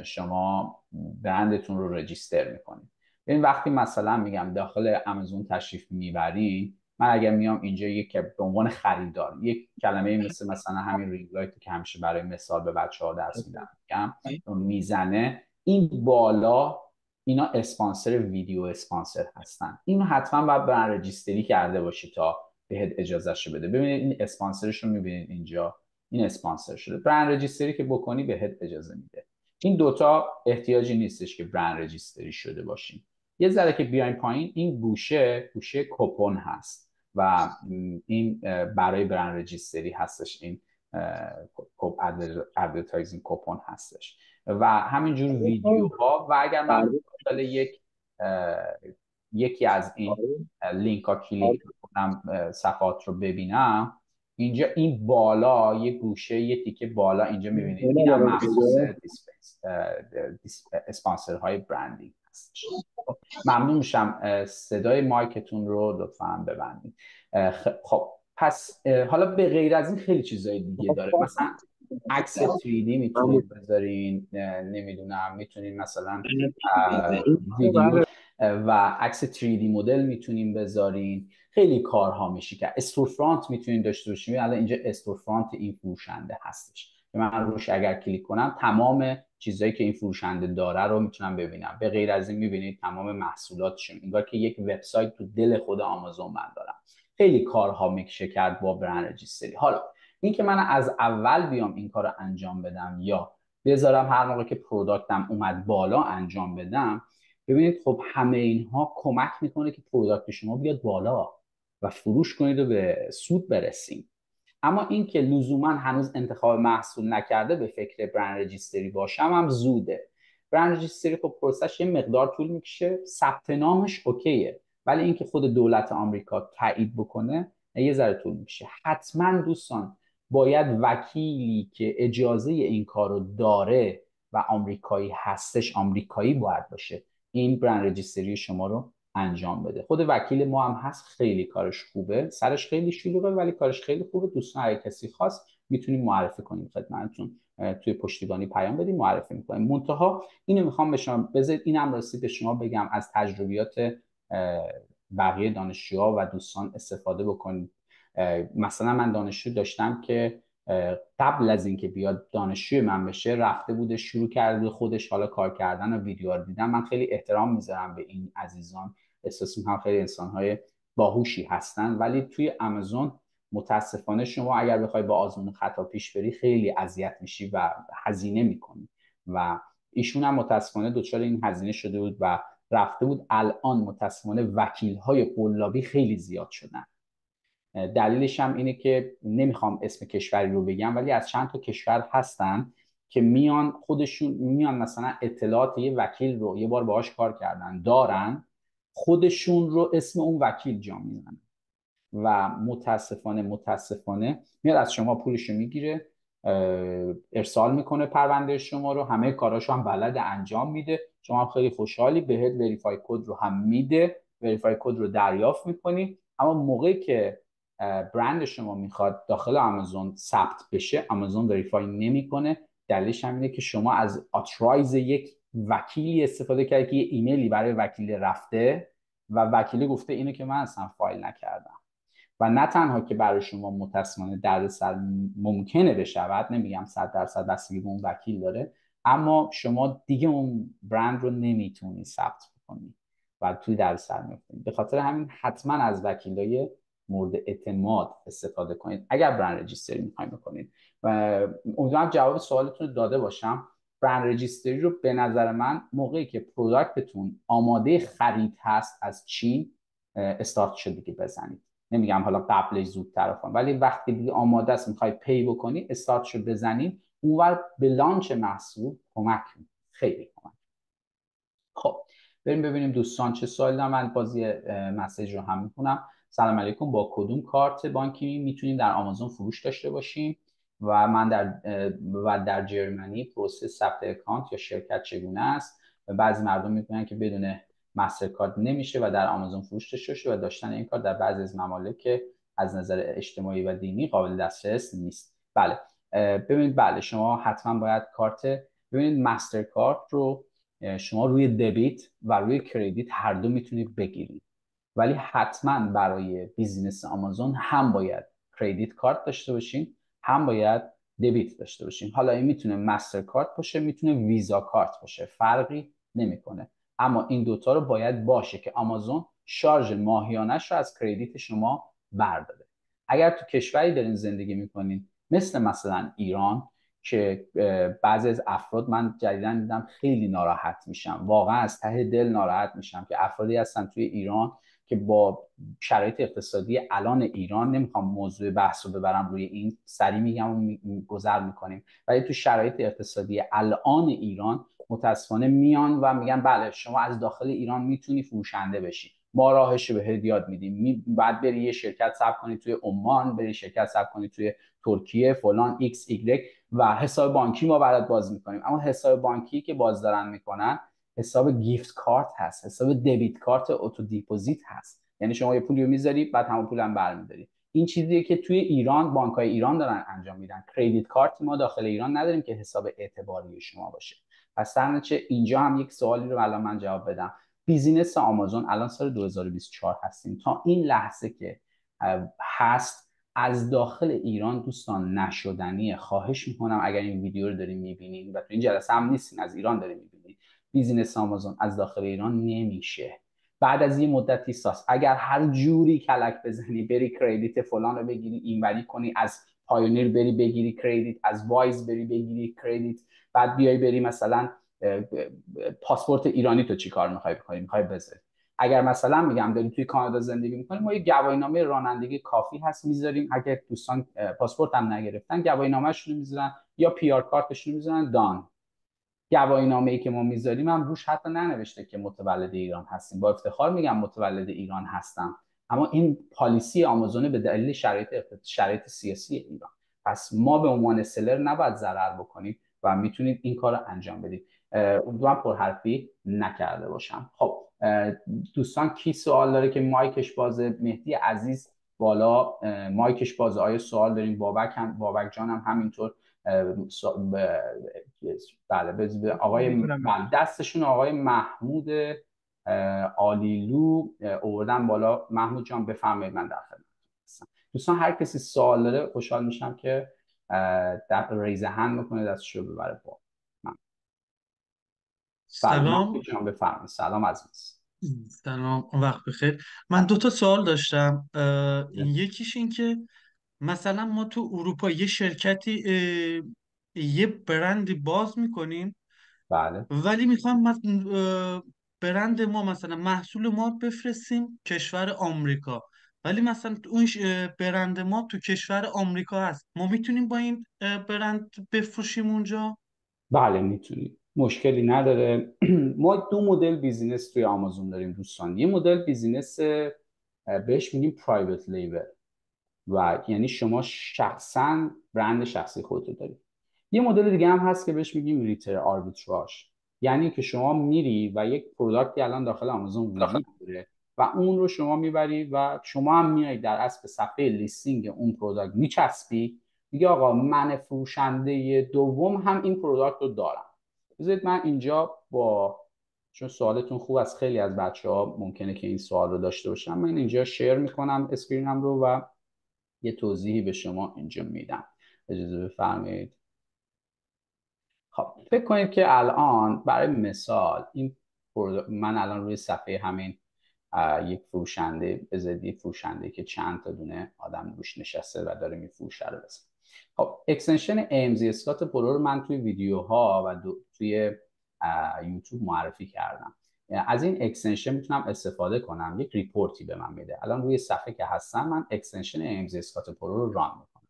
شما برندتون رو رجیستر میکنید. این وقتی مثلا میگم داخل آمازون تشریف میبری، من اگر میام اینجا یک به عنوان خریدار یک کلمه مثلا همین رینگ لایت که همیشه برای مثال به بچه‌ها درس میدم میگم میزنه، این بالا اینا اسپانسر ویدیو اسپانسر هستن. اینو حتما باید برند رجیستری کرده باشی تا بهت اجازهشو بده. ببینید این اسپانسرش رو میبینید اینجا، این اسپانسر شده. برند رجیستری که بکنی بهت اجازه میده. این دوتا احتیاجی نیستش که برند رجیستری شده باشین. یه ذره که بیایم پایین، این گوشه کوپن هست و این برای برند رجیستری هستش، این ادورتایزینگ کوپن هستش و همینجور ویدیوها. و اگر من داخل یکی از این لینک ها کلیک کنم صفحات رو ببینم، اینجا این بالا یه گوشه یه تیکه بالا اینجا میبینید، این هم مخصوص اسپانسر های برندینگ هستش. ممنون میشم صدای مایکتون رو لطفاً ببندید. خب پس حالا به غیر از این خیلی چیزای دیگه داره، مثلا عکس 3D میتونید بذارین، نمیدونم میتونین مثلا ویدیو و عکس 3D مدل میتونین بذارین، خیلی کارها میشه که استور فرانت میتونین داشته باشین. الان اینجا استور فرانت این فروشنده هستش که من روش اگر کلیک کنم تمام چیزایی که این فروشنده داره رو میتونم ببینم. به غیر از این میبینید تمام محصولاتشون، انگار که یک وبسایت تو دل خود آمازون من دارم. خیلی کارها میشه کرد با برند رجیستری. حالا این که من از اول بیام این کار رو انجام بدم یا بذارم هر موقع که پروداکتم اومد بالا انجام بدم، ببینید خب همه اینها کمک میکنه که پروداکت شما بیاد بالا. و فروش کنید و به سود برسید. اما این که لزوما هنوز انتخاب محصول نکرده به فکر برند رجیستری باشم هم زوده. برند رجیستری خب پروسش یه مقدار طول میکشه، ثبت نامش اوکیه، ولی اینکه خود دولت آمریکا تایید بکنه یه ذره طول میکشه. حتما دوستان باید وکیلی که اجازه این کارو داره و آمریکایی هستش، آمریکایی باید باشه، این برند رجیستری شما رو انجام بده. خود وکیل ما هم هست، خیلی کارش خوبه، سرش خیلی شلوغه ولی کارش خیلی خوبه. دوستان اگه کسی خواست میتونیم معرفی کنیم خدمتتون، توی پشتیبانی پیام بدیم معرفی میکنیم. منتها اینو میخوام به شما بذارید، اینم رسید به شما بگم، از تجربیات بقیه دانشجوها و دوستان استفاده بکنید. مثلا من دانشجو داشتم که قبل از اینکه بیاد دانشجوی من بشه رفته بوده شروع کرده خودش حالا کار کردن و ویدیوها رو دیدم. من خیلی احترام میذارم به این عزیزان، احساس میکنم خیلی انسانهای باهوشی هستن، ولی توی آمازون متاسفانه شما اگر بخوای با آزمون خطا پیش بری خیلی اذیت میشی و هزینه میکنی و ایشون هم متاسفانه دچار این هزینه شده بود و رفته بود. الان متاسفانه وکیل‌های قلابی خیلی زیاد شدن. دلیلش هم اینه که نمیخوام اسم کشوری رو بگم ولی از چند تا کشور هستن که میان خودشون مثلا اطلاعات یه وکیل رو یه بار باهاش کار کردن دارن، خودشون رو اسم اون وکیل جا میزنن و متاسفانه میاد از شما پولش رو میگیره، ارسال میکنه پرونده شما رو، همه کاراشو هم بلد انجام میده، شما هم خیلی خوشحالی، بهت وریفای کد رو هم میده، وریفای کد رو دریافت میکنی. اما موقعی که برند شما میخواد داخل آمازون ثبت بشه، آمازون وریفای نمیکنه. دلیلش هم اینه که شما از آترایز یک وکیلی استفاده کردی که یه ایمیلی برای وکیل رفته و وکیلی گفته اینو که من اصلا فایل نکردم. و نه تنها که برای شما متاسفانه دردسر ممکنه بشود، نمیگم 100% بستگی به اون وکیل داره، اما شما دیگه اون برند رو نمیتونی ثبت کنی و توی دردسر میفتید. به خاطر همین حتما از وکیلای مورد اعتماد استفاده کنید اگر برند رجیستری میخواید بکنید. و امیدوارم جواب سوالتون رو داده باشم. برند رجیستری رو به نظر من موقعی که پروداکتتون آماده خرید هست از چین استارت شد دیگه بزنید. نمیگم حالا قبلش زودتر کنید، ولی وقتی دیگه آماده است میخوای پی بکنی استارت شو بزنید، اونور به لانچ محصول کمک میکنه، خیلی کمک. خب بریم ببینیم دوستان چه سوالی دارن. من بازی مسیج رو هم میکنم. سلام علیکم، با کدوم کارت بانکی میتونیم در آمازون فروش داشته باشیم و من در جرمنی پروسه ثبت اکانت یا شرکت چگونه است؟ بعضی مردم میگن که بدون مسترکارد نمیشه و در آمازون فروش داشته باشه و داشتن این کارت در بعضی از ممالک از نظر اجتماعی و دینی قابل دسترس نیست. بله ببینید، بله شما حتما باید ببینید مسترکارد رو شما روی دبیت و روی کردیت هر دو میتونید بگیرید، ولی حتما برای بیزینس آمازون هم باید کردیت کارت داشته باشین هم باید دبیت داشته باشین. حالا این میتونه مسترکارد باشه، میتونه ویزا کارت باشه، فرقی نمیکنه، اما این دوتا رو باید باشه که آمازون شارژ ماهیانش رو از کردیت شما برداره. اگر تو کشوری دارین زندگی میکنین مثلا ایران که بعضی از افراد من جدیداً دیدم خیلی ناراحت میشم، واقعا از ته دل ناراحت میشم که افرادی هستن توی ایران که با شرایط اقتصادی الان ایران، نمیخوام موضوع بحث رو ببرم روی این، سریع میگم و گذر میکنیم، ولی تو شرایط اقتصادی الان ایران متاسفانه میان و میگن بله شما از داخل ایران میتونی فروشنده بشی، ما راهش رو بهت یاد میدیم، بعد بری یه شرکت ثبت کنی توی عمان، بری شرکت ثبت کنی توی ترکیه فلان ایکس ایگرگ و حساب بانکی ما برات باز میکنیم. اما حساب بانکی که باز دارن میکنن حساب گیفت کارت هست، حساب دبیت کارت اوتو دیپوزیت هست، یعنی شما یه پولی رو میذاری بعد همون پول هم برمیداری. این چیزیه که توی ایران بانک‌های ایران دارن انجام میدن. کردیت کارت ما داخل ایران نداریم که حساب اعتباری شما باشه. پس در نتیجه اینجا هم یک سوالی رو الان من جواب بدم. بیزینس آمازون الان سال 2024 هستیم، تا این لحظه که هست از داخل ایران دوستان نشدنیه. خواهش میکنم اگر این ویدیو رو دارین میبینین و تو این جلسه هم نیستین، از ایران دارین میبینین، بیزینس آمازون از داخل ایران نمیشه. بعد از یه مدتی ساس اگر هر جوری کلک بزنی بری کردیت فلان رو بگیری اینوری کنی، از پایونیر بری بگیری کردیت، از وایز بری بگیری کردیت، بعد بیای بری مثلا پاسپورت ایرانی تو چی کار میخوای بکنی، میخوای بذاری، اگر مثلا میگم داریم توی کانادا زندگی میکنیم، ما یه گواهینامه رانندگی کافی هست میذاریم. اگر دوستان پاسپورت هم نگرفتن گواهینامه‌شون رو میذارن یا پی آر کارتشون رو میذارن دان. گواهینامه‌ای که ما میذاریم هم روش حتی ننوشته که متولد ایران هستیم. با افتخار میگم متولد ایران هستم، اما این پالیسی آمازون به دلیل شرایط سیاسی ایران. پس ما به عنوان سلر نباید ضرر بکنیم و میتونید این کار رو انجام بدید. امیدوارم پرحرفی نکرده باشم. خب دوستان کی سوال داره که مایکش بازه؟ مهدی عزیز بالا مایکش بازه. آیا سوال داریم؟ بابک جان هم همینطور. بله دستشون آقای محمود آلیلو آوردن بالا. محمود جان بفرمایید، من در خدمتتون هستم. دوستان هر کسی سوال داره خوشحال میشم که ریز هند بکنه، دستش رو ببره بالا. سلام. جان بفرمایید. سلام عزیز. سلام، وقت بخیر. من 2 تا سوال داشتم. یکیش این که مثلا ما تو اروپا یه شرکتی یه برندی باز میکنیم، بله ولی میخوام برند ما مثلا محصول ما بفرستیم کشور آمریکا، ولی مثلا اون برند ما تو کشور آمریکا هست. ما میتونیم با این برند بفروشیم اونجا؟ بله میتونید، مشکلی نداره. ما 2 مدل بیزینس توی آمازون داریم دوستان. یه مدل بیزینس بهش میگیم پرایوت لیبل و یعنی شما شخصا برند شخصی خودتو دارید. یه مدل دیگه هم هست که بهش میگیم ریتیل آربیتراژ، یعنی که شما میری و یک پروداکتی الان داخل آمازون وجود داره و اون رو شما میبری و شما هم میای در اصل به صفحه لیستینگ اون پروداکت میچسبی، میگه آقا من فروشنده دوم هم این پروداکت رو دارم. بذارید من اینجا چون سوالتون خوب از خیلی از بچه‌ها ممکنه که این سوال رو داشته باشم، من اینجا شیر میکنم اسکرینم رو و یه توضیحی به شما اینجا میدم. اجازه بفرمایید. خب فکر کنید که الان برای مثال من الان روی صفحه همین یک فروشنده، بذارید یک فروشنده که چند تا دونه آدم روش نشسته و داره میفروشه رو بزنید. خب اکستنشن AMZ اسکات پرو رو من توی ویدیوها و توی یوتیوب معرفی کردم. از این اکستنشن میتونم استفاده کنم، یک ریپورتی به من میده. الان روی صفحه که هستم من اکستنشن AMZ اسکات پرو رو ران میکنم.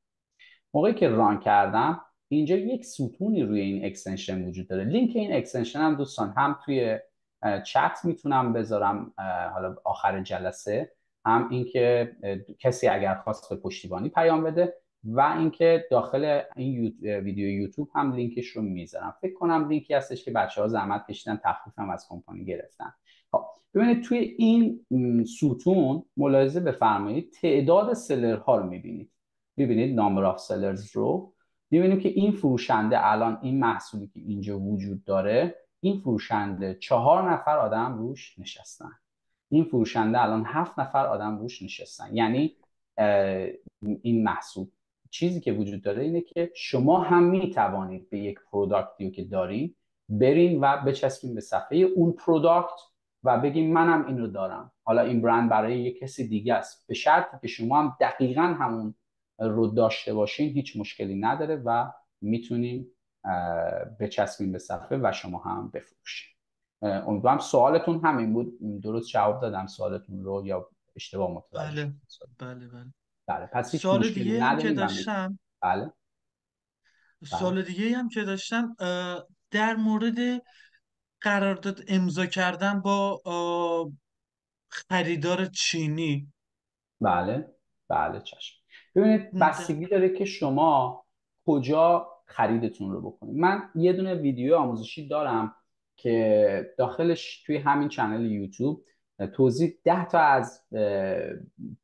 موقعی که ران کردم اینجا یک ستونی روی این اکستنشن وجود داره. لینک این اکستنشن هم دوستان هم توی چت میتونم بذارم حالا آخر جلسه، هم اینکه کسی اگر خواست به پشتیبانی پیام بده و اینکه داخل این ویدیو یوتیوب هم لینکش رو میذارم. فکر کنم لینکی هستش که بچه‌ها زحمت کشیدن تخفیفم از کمپانی گرفتن. خب ببینید توی این ستون ملاحظه بفرمایید تعداد سلرها رو میبینید نامبر آف سلرز رو میبینیم که این فروشنده الان این محصولی که اینجا وجود داره، این فروشنده 4 نفر آدم روش نشستن، این فروشنده الان 7 نفر آدم روش نشستن. یعنی این محصول چیزی که وجود داره اینه که شما هم میتوانید به یک پروداکتی که دارین برین و بچسبین به صفحه اون پروداکت و بگین منم این رو دارم، حالا این برند برای یک کسی دیگه است، به شرطی که شما هم دقیقاً همون رو داشته باشین هیچ مشکلی نداره و میتونیم بچسبین به صفحه و شما هم بفروشین. امیدوارم سوالتون همین بود، درست جواب دادم سوالتون رو یا اشتباه متوجه؟ بله. پس هیچ سوال مشکلی دیگه هم که نداریم. داشتم بله سوال دیگه هم که داشتم در مورد قرارداد امضا کردن با خریدار چینی. بله چشم. ببینید بستگی داره که شما کجا خریدتون رو بکنید. من یه دونه ویدیو آموزشی دارم که داخلش توی همین چنل یوتیوب توضیح 10 تا از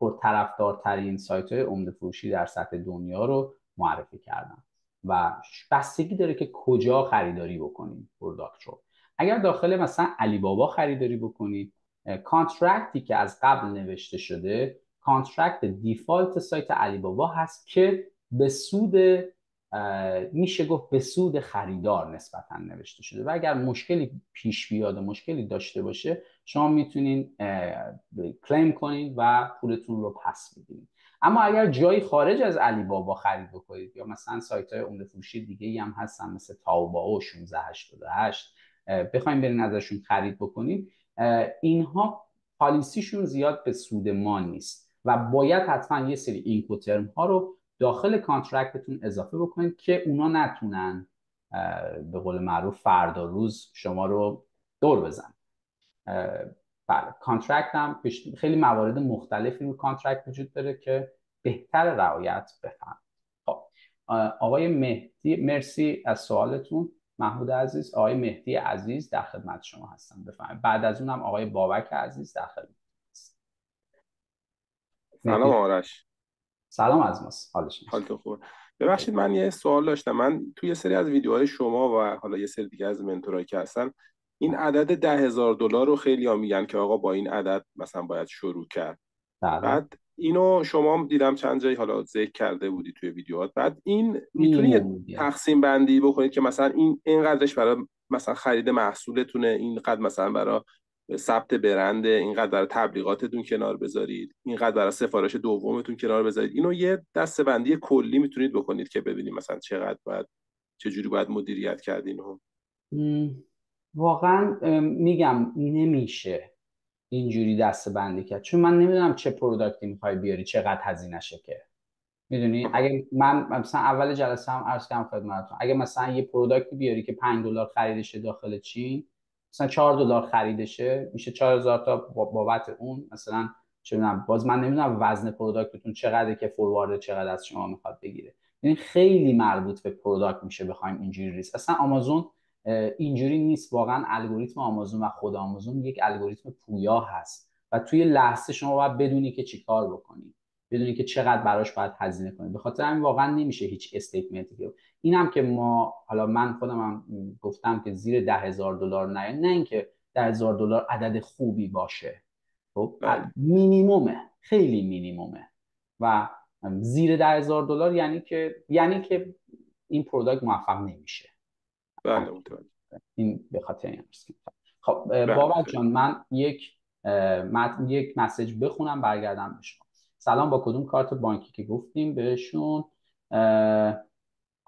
پرطرفدارترین سایت‌های عمده فروشی در سطح دنیا رو معرفی کردم و بستگی داره که کجا خریداری بکنید پروداکت رو. اگر داخل مثلا علی بابا خریداری بکنید، کانترکتی که از قبل نوشته شده کانترکت دیفالت سایت علی بابا هست که به سود میشه گفت به سود خریدار نسبتا نوشته شده و اگر مشکلی پیش بیاد و مشکلی داشته باشه شما میتونین کلیم کنید و پولتون رو پس بدید. اما اگر جایی خارج از علی بابا خرید بکنید یا مثلا سایت های عمده فروشی دیگه ای هم هستن مثل تاوباو 1688 بخواید برین ازشون خرید بکنید، اینها پالیسیشون زیاد به سود ما نیست و باید حتما یه سری اینکوترم ها رو داخل کانترکتتون اضافه بکنید که اونا نتونن به قول معروف فردا روز شما رو دور بزن. بله، کانترکت هم خیلی موارد مختلفی رو کانترکت وجود داره که بهتر رعایت بفهم. خب آقای مهدی، مرسی از سوالتون محمود عزیز. آقای مهدی عزیز در خدمت شما هستم، بفرمایید. بعد از اونم آقای بابک عزیز در خدمت هست. سلام آرش. سلام از ماست. حالتون خوبه؟ ببخشید من یه سوال داشتم. من توی یه سری از ویدیوهای شما و حالا یه سری دیگه از منتورایی که هستن این عدد $10,000 رو خیلی ها میگن که آقا با این عدد مثلا باید شروع کرد. بعد اینو شما دیدم چند جایی حالا ذکر کرده بودی توی ویدیوهات. بعد این میتونی یه تقسیم بندی بکنید که مثلا اینقدرش برای مثلا خرید محصولتونه، اینقدر مثلا برای ثبت برند، اینقدر برای تبلیغاتتون کنار بذارید، اینقدر برای سفارش دومتون کنار بذارید. اینو یه دسته‌بندی کلی میتونید بکنید که ببینید مثلا چجوری باید مدیریت کرد اینو. واقعا میگم نمیشه اینجوری دسته‌بندی کرد، چون من نمیدونم چه پروداکتی میخوای بیاری، چقدر هزینه‌شه که میدونی. اگه من مثلا اول جلسه هم عرض کردم خدمتتون، اگه مثلا یه پروداکتی بیاری که $5 خریدشه داخل چین، مثلا $4 خریدشه، میشه 4000 تا بابت اون مثلا چه میدونم. باز من نمیدونم وزن پروداکتتون چقدره که فوروارد چقدر از شما میخواد بگیره. یعنی خیلی مربوط به پروداکت میشه بخوایم اینجوری ریسک. اصلا آمازون اینجوری نیست. واقعا الگوریتم آمازون و خود آمازون یک الگوریتم پویا هست و توی لحظه شما باید بدونی که چیکار بکنی، بدونی که چقدر براش باید هزینه کنید. به خاطر همین واقعا نمیشه هیچ استیتمنتی که اینم که ما حالا من خودم هم گفتم که زیر $10,000 نه اینکه $10,000 عدد خوبی باشه، خب مینیمومه، خیلی مینیمومه و زیر $10,000 یعنی که این پروداکت موفق نمیشه. بله این به خاطر این است. خب بابک جان من یک مسیج بخونم برگردم به شما. سلام، با کدوم کارت بانکی که گفتیم بهشون؟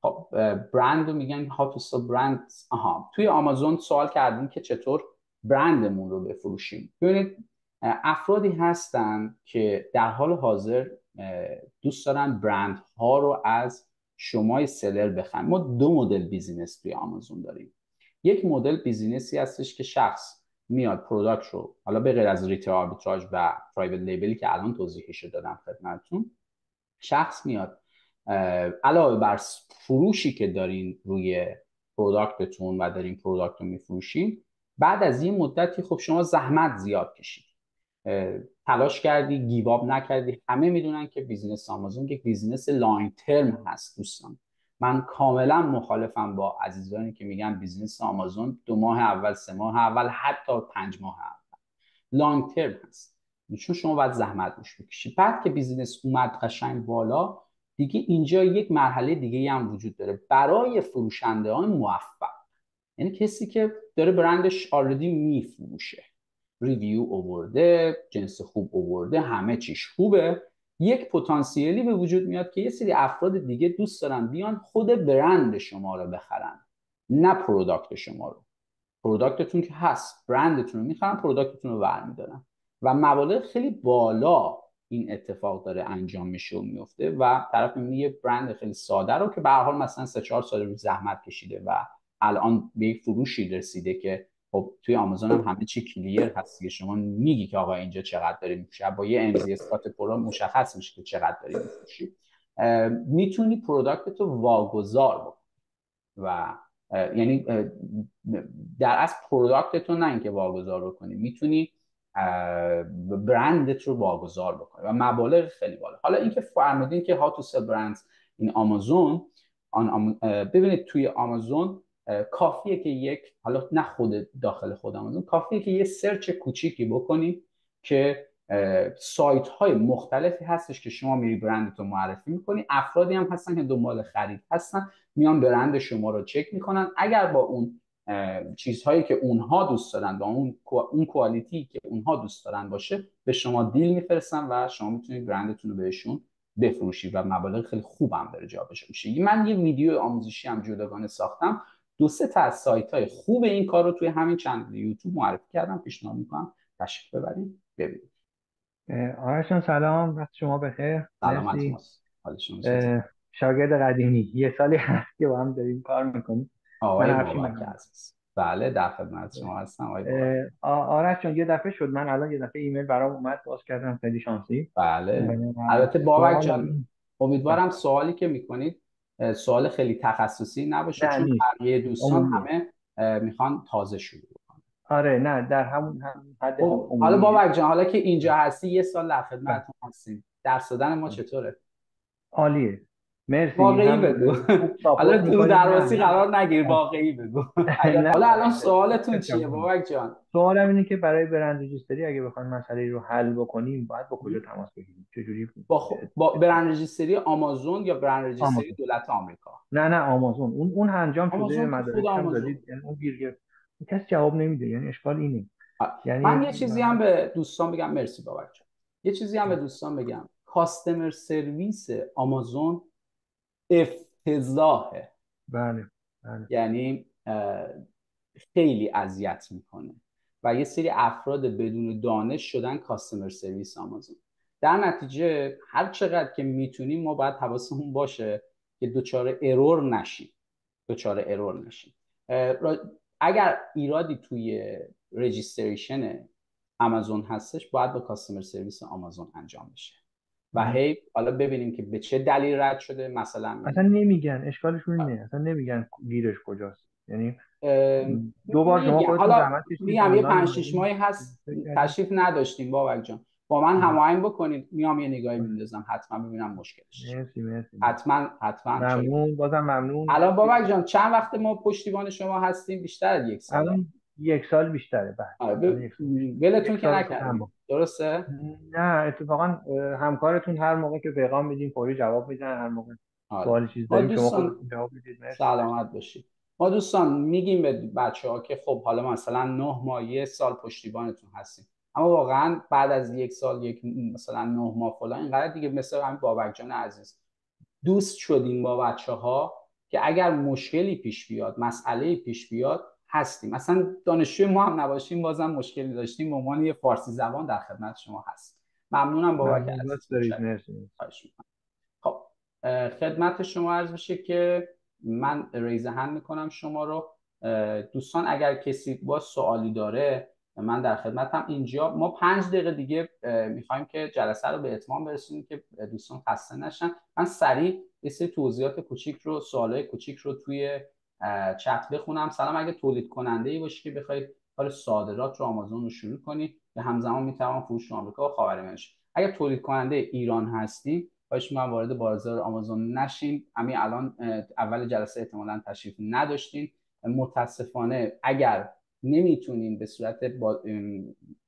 خب برند رو میگن how to sell brands. توی آمازون سوال کردیم که چطور برندمون رو بفروشیم. ببینید افرادی هستن که در حال حاضر دوست دارن برند ها رو از شمای سلر بخرن. ما دو مدل بیزینس توی آمازون داریم. یک مدل بیزینسی هستش که شخص میاد پروداکت رو، حالا به غیر از ریتیل آربیتراژ و پرایوت لیبلی که الان توضیحش رو دادم خدمتتون، شخص میاد علاوه بر فروشی که دارین روی پروداکتتون و دارین پروداکت رو میفروشین، بعد از این مدتی خب شما زحمت زیاد کشید، تلاش کردی، گیواب نکردی. همه میدونن که بیزینس آمازون یک بیزینس لانگ ترم هست دوستان. من کاملا مخالفم با عزیزانی که میگن بیزینس آمازون 2 ماه اول، 3 ماه اول، حتی 5 ماه اول. لانگ ترم هست، چون شما باید زحمت روش بکشید. بعد که بیزینس اومد قشنگ بالا، دیگه اینجا یک مرحله دیگه هم وجود داره برای فروشنده های موفق. یعنی کسی که داره برندش آردی میفروشه، ریویو آورده، جنس خوب آورده، همه چیش خوبه، یک پتانسیلی به وجود میاد که یه سری افراد دیگه دوست دارن بیان خود برند شما رو بخرن، نه پروداکت شما رو. پروداکتتون که هست، برندتون رو میخرن، پروداکتتون رو برمیدارن و مبالغ خیلی بالا این اتفاق داره انجام میشه و میفته و طرف یه برند خیلی ساده رو که به هر حال مثلا 3-4 سال رو زحمت کشیده و الان به یک فروشی رسیده که خب توی آمازون هم همه چی کلیر هست که شما میگی که آقا اینجا چقدر داری میفروشی، با یه امضای اسکات پرو مشخص میشه که چقدر داری میفروشی. میتونی پروداکت رو واگذار بکنی و یعنی در اصل پروداکتتون نه اینکه واگذار بکنی، میتونی برندت رو واگذار بکنی و مبالغ خیلی بالا. حالا اینکه فرمودین که how to sell brands این آمازون، ببینید توی آمازون کافیه که یک، حالا نه خود داخل خود آمازون، کافیه که یه سرچ کوچیکی بکنی که سایت های مختلفی هستش که شما میری برندتو معرفی میکنی، افرادی هم هستن که دنبال خرید هستن، میان برند شما رو چک میکنن. اگر با اون چیزهایی که اونها دوست دارن، با اون کوالیتی که اونها دوست دارن باشه، به شما دیل میفرستن و شما میتونید برندتون رو بهشون بفروشید و مبالغ خیلی خوبم داره جابجا میشه. من یه ویدیو آموزشی هم جداگانه ساختم، 2-3 تا از سایت های خوب این کار رو توی همین چند یوتیوب معرفی کردم، پیشنهاد میکنم تشریف ببرید ببینید. آرش جان سلام، وقت شما بخیر. سلامت مرسی. ماست، حال شما چطور؟ شاگرد قدیمی، یه سالی هست که با هم داریم کار میکنیم. آقای من افشین بابک بنام. عزیز. بله در خدمت شما هستم آقای بابک. آرش جان یه دفعه شد، من الان یه دفعه ایمیل برام اومد، باز کردم، خیلی شانسی. بله البته بابک جان سوالم امیدوارم سوالی که میکنید سوال خیلی تخصصی نباشه، نه چون نیست، بقیه دوستان عمومیه. همه میخوان تازه شروع کنن. آره نه، در همون حد خب، حالا عمومیه. بابک جان حالا که اینجا هستی یه سال در بله. خدمتتون هستیم، درس دادن ما چطوره؟ عالیه، مرسی. واقعی هم بگو. خوب ساپورت حالا تو میکنید. درواسی نه قرار نگیر، واقعی بگو. نه حالا الان سوالتون چیه بابک جان؟ سوالم اینه که برای برند رجیستری اگه بخوایم مسئله رو حل بکنیم باید با کجا تماس بگیریم؟ چجوری؟ با برند رجیستری آمازون یا برند رجیستری آمازون. دولت آمریکا؟ نه آمازون. اون انجام شده، آمازون که خود مدارکش هم آمازون. دادید، یعنی اون گیر گرفت، کسی جواب نمیده، یعنی اشکال اینه. من یعنی یه چیزی هم به دوستان بگم، مرسی بابک جان. یه چیزی هم به دوستان بگم، کاستمر سرویس آمازون افتضاحه. بله. یعنی خیلی اذیت میکنه و یه سری افراد بدون دانش شدن کاستمر سرویس آمازون. در نتیجه هر چقدر که میتونیم ما باید حواسمون باشه که دچار ارور نشیم. اگر ایرادی توی رجیستریشن آمازون هستش باید با کاستمر سرویس آمازون انجام بشه و هی حالا ببینیم که به چه دلیل رد شده. مثلا اصلا نمیگن، اشکالشون اینه، اصلا نمیگن گیرش کجاست. یعنی دو بار شما میگم، خودتون حالا زحمت کشیدید میگم یه آنلاین 5-6 ماهی هست اومدید. تشریف نداشتیم بابک جان، با من هماهنگ بکنید، میام یه نگاهی میندازم، حتما ببینم مشکلش. مرسی. حتما ممنون، بازم ممنون. الان بابک جان چند وقت ما پشتیبان شما هستیم؟ بیشتر از یک سال. الان 1 سال بیشتره. بله. ولتون که نکردیم، درسته؟ نه اتفاقا همکارتون هر موقع که پیغام میدین فوری جواب میدن، هر موقع سوالی چیز ما داریم شما دوستان خودتون جواب میدید. مرسی. سلامت باشید. ما دوستان میگیم به بچه‌ها که خب حالا مثلا 9 ماه یه سال پشتیبانتون هستیم، اما واقعا بعد از 1 سال مثلا 9 ماه فلان اینقدر دیگه مثل همین بابک جان عزیز دوست شدیم با بچه‌ها که اگر مشکلی پیش بیاد، مسئله پیش بیاد هستیم. مثلا دانشجوی ما هم نباشیم بازم مشکلی داشتیم، به عنوان یه فارسی زبان در خدمت شما هست. ممنونم بابک عزیز. مرسی. خب خدمت شما عرض بشه که من ریز هند میکنم شما رو. دوستان اگر کسی با سوالی داره من در خدمتم. اینجا ما 5 دقیقه دیگه میخوایم که جلسه رو به اتمام برسونیم که دوستان خسته نشن. من سریع یه سری توضیحات کوچیک رو، سوالای کوچیک رو توی چت بخونم. سلام، اگه تولید کننده ای باشی که بخواید کار صادرات رو آمازون رو شروع کنی یا همزمان میتوان فروش تو آمریکا و خاورمیانه، اگر تولید کننده ایران هستی خواهش می‌کنم وارد بازار آمازون نشین. همین الان اول جلسه احتمالاً تشریف نداشتین. متاسفانه اگر نمیتونین به صورت با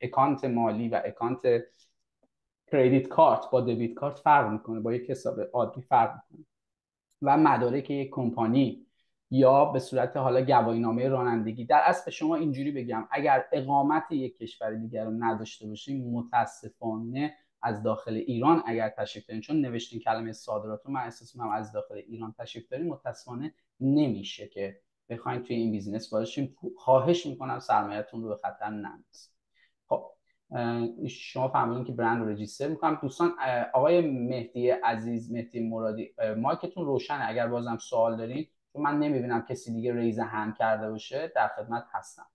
اکانت مالی و اکانت کردیت کارت با دبیت کارت فرق میکنه، با یک حساب عادی فرق میکنه و مدارک یک کمپانی یا به صورت حالا گواهینامه رانندگی. در اصل شما اینجوری بگم اگر اقامت یک کشور دیگر رو نداشته باشین متاسفانه از داخل ایران اگر تشریف دارین، چون نوشتین کلمه صادرات رو من احساس می‌کنم از داخل ایران تشریف دارین متاسفانه نمیشه که بخواید توی این بیزینس باشین. خواهش میکنم سرمایه‌تون رو به خطر نندازید. خب شما فهمیدین که برند رو رجیستر میکنم. دوستان آقای مهدی عزیز، مهدی مرادی، مایکتون روشنه اگر بازم سوال دارین، چون من نمیبینم کسی دیگه ریز هند کرده باشه. در خدمت هستم.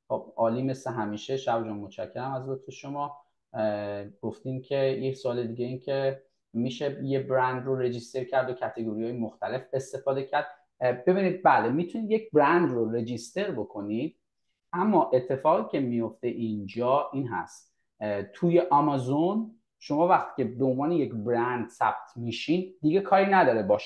خب عالی، مثل همیشه. شب جان متشکرم از لطف شما. گفتیم که یک سوال دیگه این که میشه یه برند رو رجیستر کرد و کاتگوری‌های مختلف استفاده کرد. ببینید بله میتونید یک برند رو رجیستر بکنید، اما اتفاقی که میفته اینجا این هست توی آمازون شما وقتی که به عنوان یک برند ثبت میشین دیگه کاری نداره با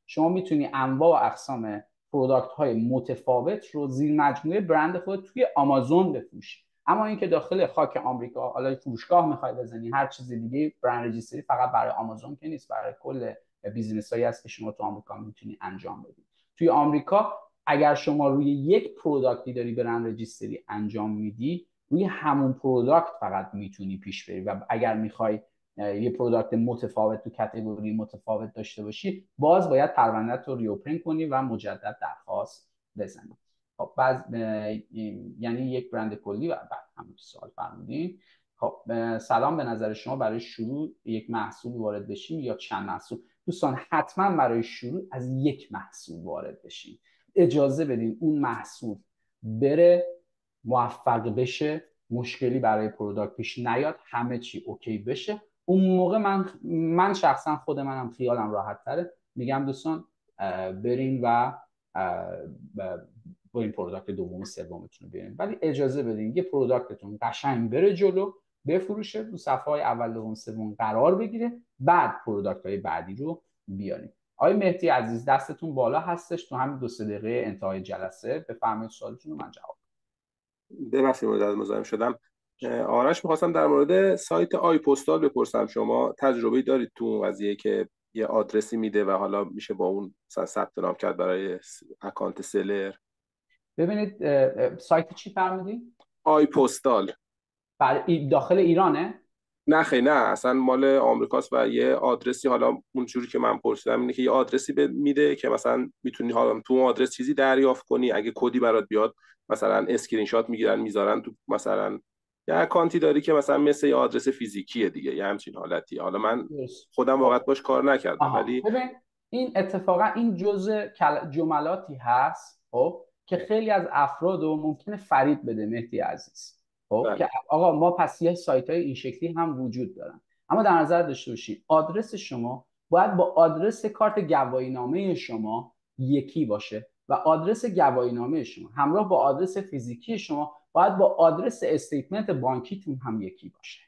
شما میتونی انواع و اقسام پروداکت های متفاوت رو زیر مجموعه برند خود توی آمازون بفروشی. اما اینکه داخل خاک آمریکا حالا فروشگاه میخوای بزنی هر چیز دیگه، برند رجیستری فقط برای آمازون که نیست، برای کل بیزینس هایی هست که شما تو آمریکا میتونی انجام بدی. توی آمریکا اگر شما روی یک پروداکتی داری برند رجیستری انجام میدی، روی همون پروداکت فقط میتونی پیش بری و اگر میخوای یه پروداکت متفاوت تو کاتگوری متفاوت داشته باشی باز باید پرونده‌ت رو ریوپن کنی و مجدد درخواست بزنی. خب یعنی یک برند کلی و بعد همون سوال فرمودین. خب سلام، به نظر شما برای شروع یک محصول وارد بشیم یا چند محصول؟ دوستان حتما برای شروع از یک محصول وارد بشیم. اجازه بدین اون محصول بره، موفق بشه، مشکلی برای پروداکت پیش نیاد، همه چی اوکی بشه. اون موقع من شخصا خود منم خیالم راحت تره، میگم دوستان بریم و با این پروداکت دوم سومتون رو بیارین. ولی اجازه بدین یه پروداکتتون قشنگ بره جلو، بفروشه، تو صفحه های اول دوم سوم قرار بگیره، بعد پروداکت های بعدی رو بیارین. آقای مهدی عزیز دستتون بالا هستش، تو همین 2-3 دقیقه انتهای جلسه بفرمایید سوالتون رو من جواب. ببخشید مزاحم شدم. آرش، میخواستم در مورد سایت آی پستال بپرسم، شما تجربه دارید تو اون قضیه که یه آدرسی میده و حالا میشه با اون مثلا ثبت نام کرد برای اکانت سلر؟ ببینید سایت چی فرمودید؟ آی پستال. داخل ایرانه؟ نه خیلی، نه اصلا مال آمریکاست و یه آدرسی، حالا اونجوری که من پرسیدم اینه که یه آدرسی میده که مثلا میتونی حالا تو اون آدرس چیزی دریافت کنی، اگه کدی برات بیاد مثلا اسکرین شات میگیرن میذارن تو، مثلا یه اکانتی داری که مثلا مثل یه آدرس فیزیکیه دیگه، یه همچین حالتی. حالا من خودم واقعا باش کار نکردم ولی ببین این اتفاقا این جزء جملاتی هست خب که خیلی از افراد رو ممکنه فریب بده مهدی عزیز. خب که آقا ما پس یه سایت‌های این شکلی هم وجود دارن، اما در نظر داشته باشید آدرس شما باید با آدرس کارت گواهینامه شما یکی باشه و آدرس گواهینامه شما همراه با آدرس فیزیکی شما باید با آدرس استیتمنت بانکیتون هم یکی باشه.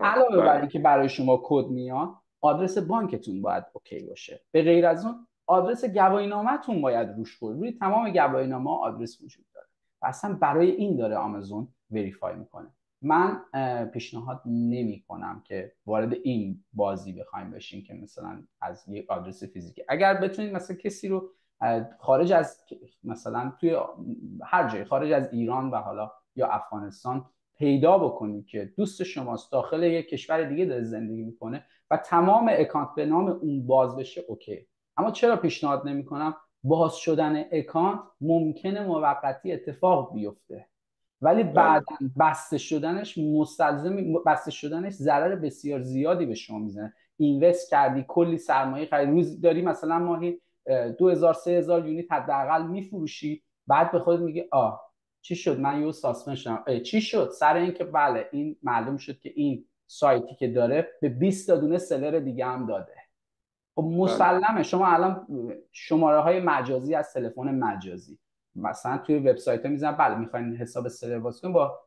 علاوه بر اینکه برای شما کد میاد، آدرس بانکتون باید اوکی باشه. به غیر از اون آدرس گواهینامه‌تون باید روش باشه. روی تمام گواهینامه آدرس وجود داره و اصلا برای این داره آمازون وریفای میکنه. من پیشنهاد نمی کنم که وارد این بازی بخوایم بشین که مثلا از یک آدرس فیزیکی، اگر بتونید مثلا کسی رو خارج از مثلا توی هر جای خارج از ایران و حالا یا افغانستان پیدا بکنید که دوست شماست داخل یک کشور دیگه داره زندگی میکنه و تمام اکانت به نام اون باز بشه، اوکی. اما چرا پیشنهاد نمیکنم؟ باز شدن اکانت ممکنه موقتی اتفاق بیفته ولی بعداً بسته شدنش مستلزم بسته شدنش ضرر بسیار زیادی به شما میزنه. اینوست کردی، کلی سرمایه خرید، روز داری مثلا ماهی 2000-3000 یونیت حداقل میفروشی، بعد به خودت میگی چی شد من یه ساسپند شدم. چی شد؟ سر اینکه بله این معلوم شد که این سایتی که داره به 20 تا دونه سلر دیگه هم داده. خب مسلمه شما الان شماره های مجازی از تلفن مجازی مثلا توی وبسایت ها میزنن بله میخواین حساب سلر باز کنین با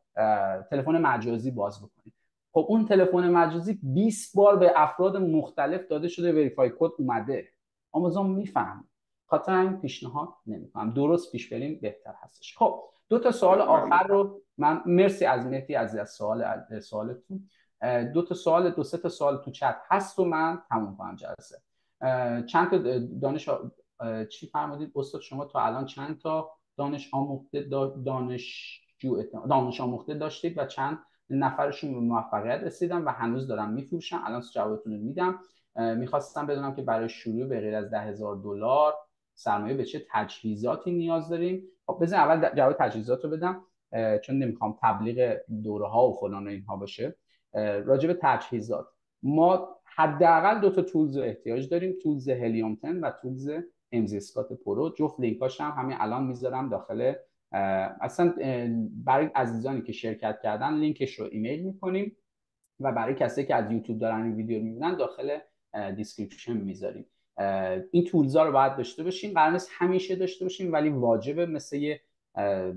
تلفن مجازی باز بکنید. خب اون تلفن مجازی 20 بار به افراد مختلف داده شده، وریفای کد اومده، آمازون میفهمه. خاطر همین پیشنهاد نمیکنم، درست پیش بریم بهتر هستش. خب 2 تا سوال آخر رو من مرسی از مهدی از سوالتون. 2-3 تا سوال تو چت هست و من تموم کنم جلسه. چند تا چی فرمودید استاد شما تا الان چند تا دانش آموخته داشتید و چند نفرشون به موفقیت رسیدن و هنوز دارن میفروشن؟ الان جوابتون رو میدم. میخواستم بدونم که برای شروع به غیر از $10,000 سرمایه به چه تجهیزاتی نیاز داریم. خب بزن اول جواب تجهیزات رو بدم چون نمیخوام تبلیغ دوره ها و فلان و اینها باشه. راجع به تجهیزات ما حداقل 2 تا تولز رو احتیاج داریم، تولز هلیوم 10 و تولز امزی اسکات پرو. جفت لینکاش هم همین الان میذارم داخل اصلا برای عزیزانی که شرکت کردن لینکش رو ایمیل میکنیم و برای کسایی که از یوتیوب دارن این ویدیو رو میبینن داخل دیسکریپشن میذاریم. این تولزا رو باید داشته باشیم، قرار نیست همیشه داشته باشیم ولی واجبه، مثل یه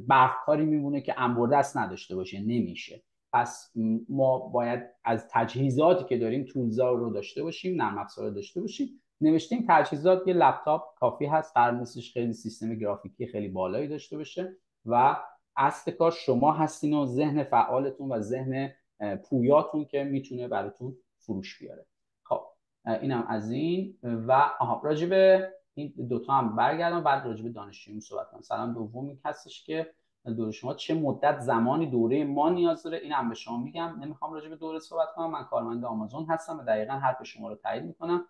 برقکاری میمونه که انبرده است نداشته باشه نمیشه. پس ما باید از تجهیزاتی که داریم تولزا رو داشته باشیم، نرم افزار رو داشته باشیم. نوشتیم تجهیزات یه لپتاپ کافی هست، قرار نیستش خیلی سیستم گرافیکی خیلی بالایی داشته باشه و اصل کار شما هستین و ذهن فعالتون و ذهن پویاتون که میتونه براتون فروش بیاره. خب اینم از این و راجب این 2 تا هم برگردم بعد راجب دانشجویون صحبت کنم. سلام دومی هستش که دوره شما چه مدت زمانی دوره ما نیاز داره؟ این هم به شما میگم، نمیخوام راجب دوره صحبت کنم، من کارمند آمازون هستم و دقیقاً حرف شما رو تایید میکنم.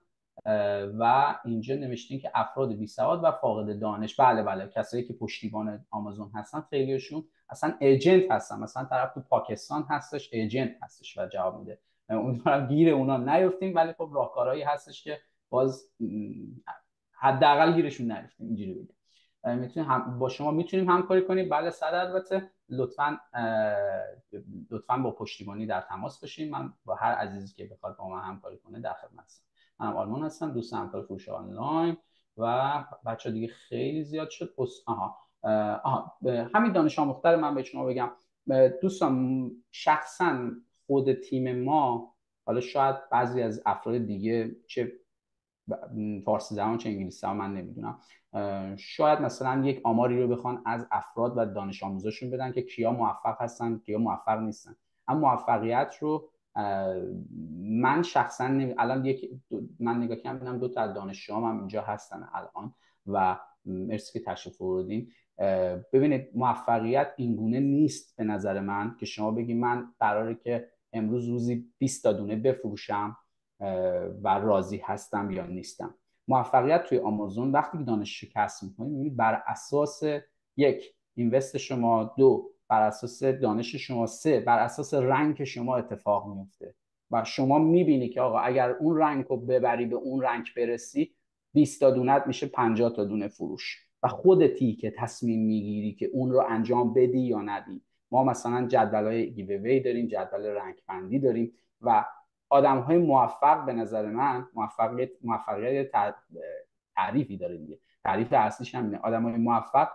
و اینجا نوشتین که افراد بی سواد و فاقد دانش، بله کسایی که پشتیبان آمازون هستن خیلیشون اصلا ایجنت هستن، مثلا طرف تو پاکستان هستش ایجنت هستش و جواب میده. امیدوارم گیر اونا نیفتیم، ولی خب راهکارهایی هستش که باز حداقل گیرشون نرفتیم. اینجوری بگم میتونیم با شما میتونیم همکاری کنیم. بله صد البته لطفاً با پشتیبانی در تماس باشین. من با هر عزیزی که بخواد با من همکاری کنه در خدمت هستم. منم آرمان هستم، دوست همکار فروش آنلاین و بچه دیگه خیلی زیاد شد. همین دانش آموختر من به شما بگم دوستان، شخصا خود تیم ما، حالا شاید بعضی از افراد دیگه چه فارسی زبان چه انگلیسی زبان من نمیدونم، شاید مثلا یک آماری رو بخوان از افراد و دانش آموزاشون بدن که کیا موفق هستن کیا موفق نیستن. اما موفقیت رو من شخصا الان من نگاه کردم 2 تا از دانشجوام هم اینجا هستن الان و مرسی که تشریف آوردین. ببینید موفقیت اینگونه نیست به نظر من که شما بگی من قراره که امروز روزی 20 تا دونه بفروشم و راضی هستم یا نیستم. موفقیت توی آمازون وقتی که دانشجو کسب می‌کنید می‌بینید بر اساس 1 اینوست شما، 2 بر اساس دانش شما، 3 بر اساس رنک شما اتفاق میفته و شما می‌بینی که آقا اگر اون رنک رو ببری به اون رنک برسی 20 تا دونت میشه 50 تا دونه فروش و خودتی که تصمیم میگیری که اون رو انجام بدی یا ندی. ما مثلا جدول‌های گیووی داریم، جدول رنک بندی داریم و آدم‌های موفق به نظر من موفقیت تعریفی داره دیگه. تعریف اصلیش هم اینه. آدم‌های موفق،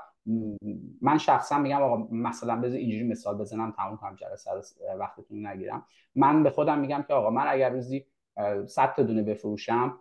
من شخصا میگم آقا مثلا بذار اینجوری مثال بزنم تموم کنم جلسه وقتتون نگیرم. من به خودم میگم که آقا من اگر روزی 100 تا دونه بفروشم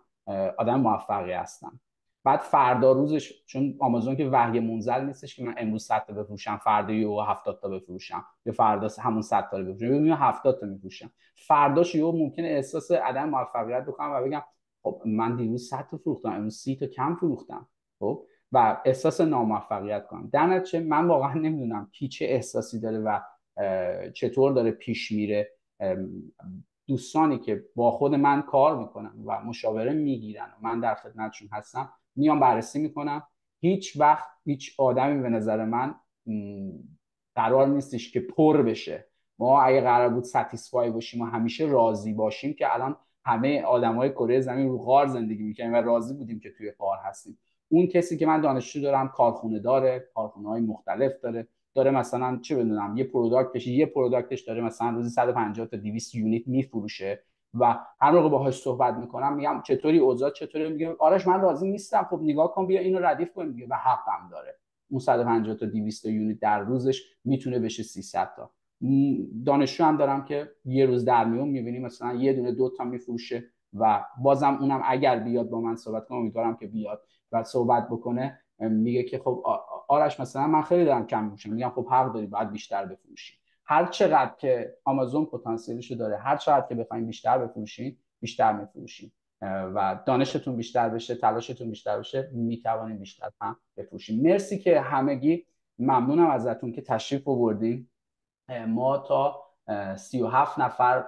آدم موفقی هستم. بعد فردا روزش، چون آمازون که وحی منزل نیستش که من امروز 100 تا بفروشم فردا یهو 70 تا بفروشم یا فردا همون 100 تا رو بفروشم یا 70 تا میفروشم، فرداش یهو ممکنه احساس عدم موفقیت بکنم و بگم خب من دیروز 100 تا فروختم امروز 30 تا کم فروختم، خب و احساس ناموفقیت کنم. در نتیجه من واقعا نمیدونم کی چه احساسی داره و چطور داره پیش میره. دوستانی که با خود من کار میکنن و مشاوره میگیرن و من در خدمتشون هستم میام بررسی میکنم. هیچ وقت هیچ آدمی به نظر من قرار نیستش که پر بشه. ما اگه قرار بود ساتیسفای باشیم و همیشه راضی باشیم که الان همه آدمای کره زمین رو غار زندگی میکنیم و راضی بودیم که توی غار هستیم. اون کسی که من دانشجو دارم کارخونه داره، کارخونه‌های مختلف داره مثلا چه بدونم یه پروداکتش داره مثلا روزی 150 تا 200 یونیت میفروشه و هر موقع باهاش صحبت میکنم میگم چطوری اوضاع چطوره، میگه آرش من راضی نیستم. خب نگاه کن بیا اینو ردیف کن دیگه و حقم داره. اون 150 تا 200 یونیت در روزش میتونه بشه 300 تا. دانشجو هم دارم که یه روز در میون میبینی مثلا یه دونه 2 تا میفروشه و بازم اونم اگر بیاد با من صحبت کنه، امیدوارم که بیاد و صحبت بکنه، میگه که خب آرش مثلا من خیلی دارم کم میفروشم. میگم خب حق داری باید بیشتر بفروشی. هر چقدر که آمازون پتانسیلشو داره، هر چقدر که بخواید بیشتر بفروشین بیشتر میفروشین و دانشتون بیشتر بشه، تلاشتون بیشتر بشه، میتوانید بیشتر هم بفروشین. مرسی که همگی، ممنونم ازتون که تشریف آوردین. ما تا 37 نفر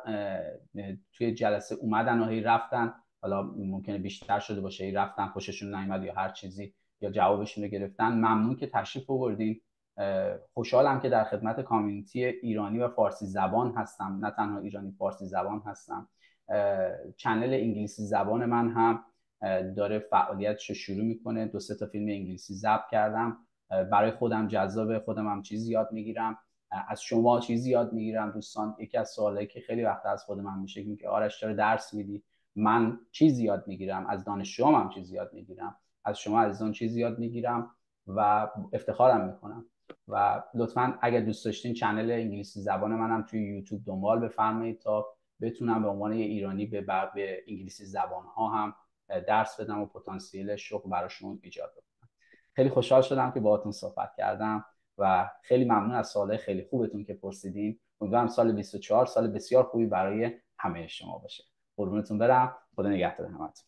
توی جلسه اومدن و هی رفتن، حالا ممکنه بیشتر شده باشه، هی رفتن خوششون نیامد یا هر چیزی یا جوابشون رو گرفتن. ممنون که تشریف آوردین. خوشحالم که در خدمت کامیونیتی ایرانی و فارسی زبان هستم. نه تنها ایرانی فارسی زبان هستم. چنل انگلیسی زبان من هم داره فعالیتش رو شروع میکنه. 2-3 تا فیلم انگلیسی ضبط کردم. برای خودم جذابه، خودم هم چیزی یاد میگیرم، از شما چیزی یاد میگیرم. دوستان یکی از سوالایی که خیلی وقت از خود من میشه اینه که آرش چرا درس میدی؟ من چیزی یاد میگیرم، از دانشجوام هم چیزی یاد میگیرم، از شما عزیزان چیزی یاد میگیرم و افتخارم میکنم. و لطفاً اگر دوست داشتین چنل انگلیسی زبان منم توی یوتیوب دنبال بفرمایید تا بتونم به عنوان ایرانی به انگلیسی زبان ها هم درس بدم و پتانسیل شغل براشون ایجاد کنم. خیلی خوشحال شدم که باهاتون صحبت کردم و خیلی ممنون از سوالای خیلی خوبتون که پرسیدین. امیدوارم سال 24 سال بسیار خوبی برای همه شما باشه. قربونتون برم. خدا نگهدار همتون.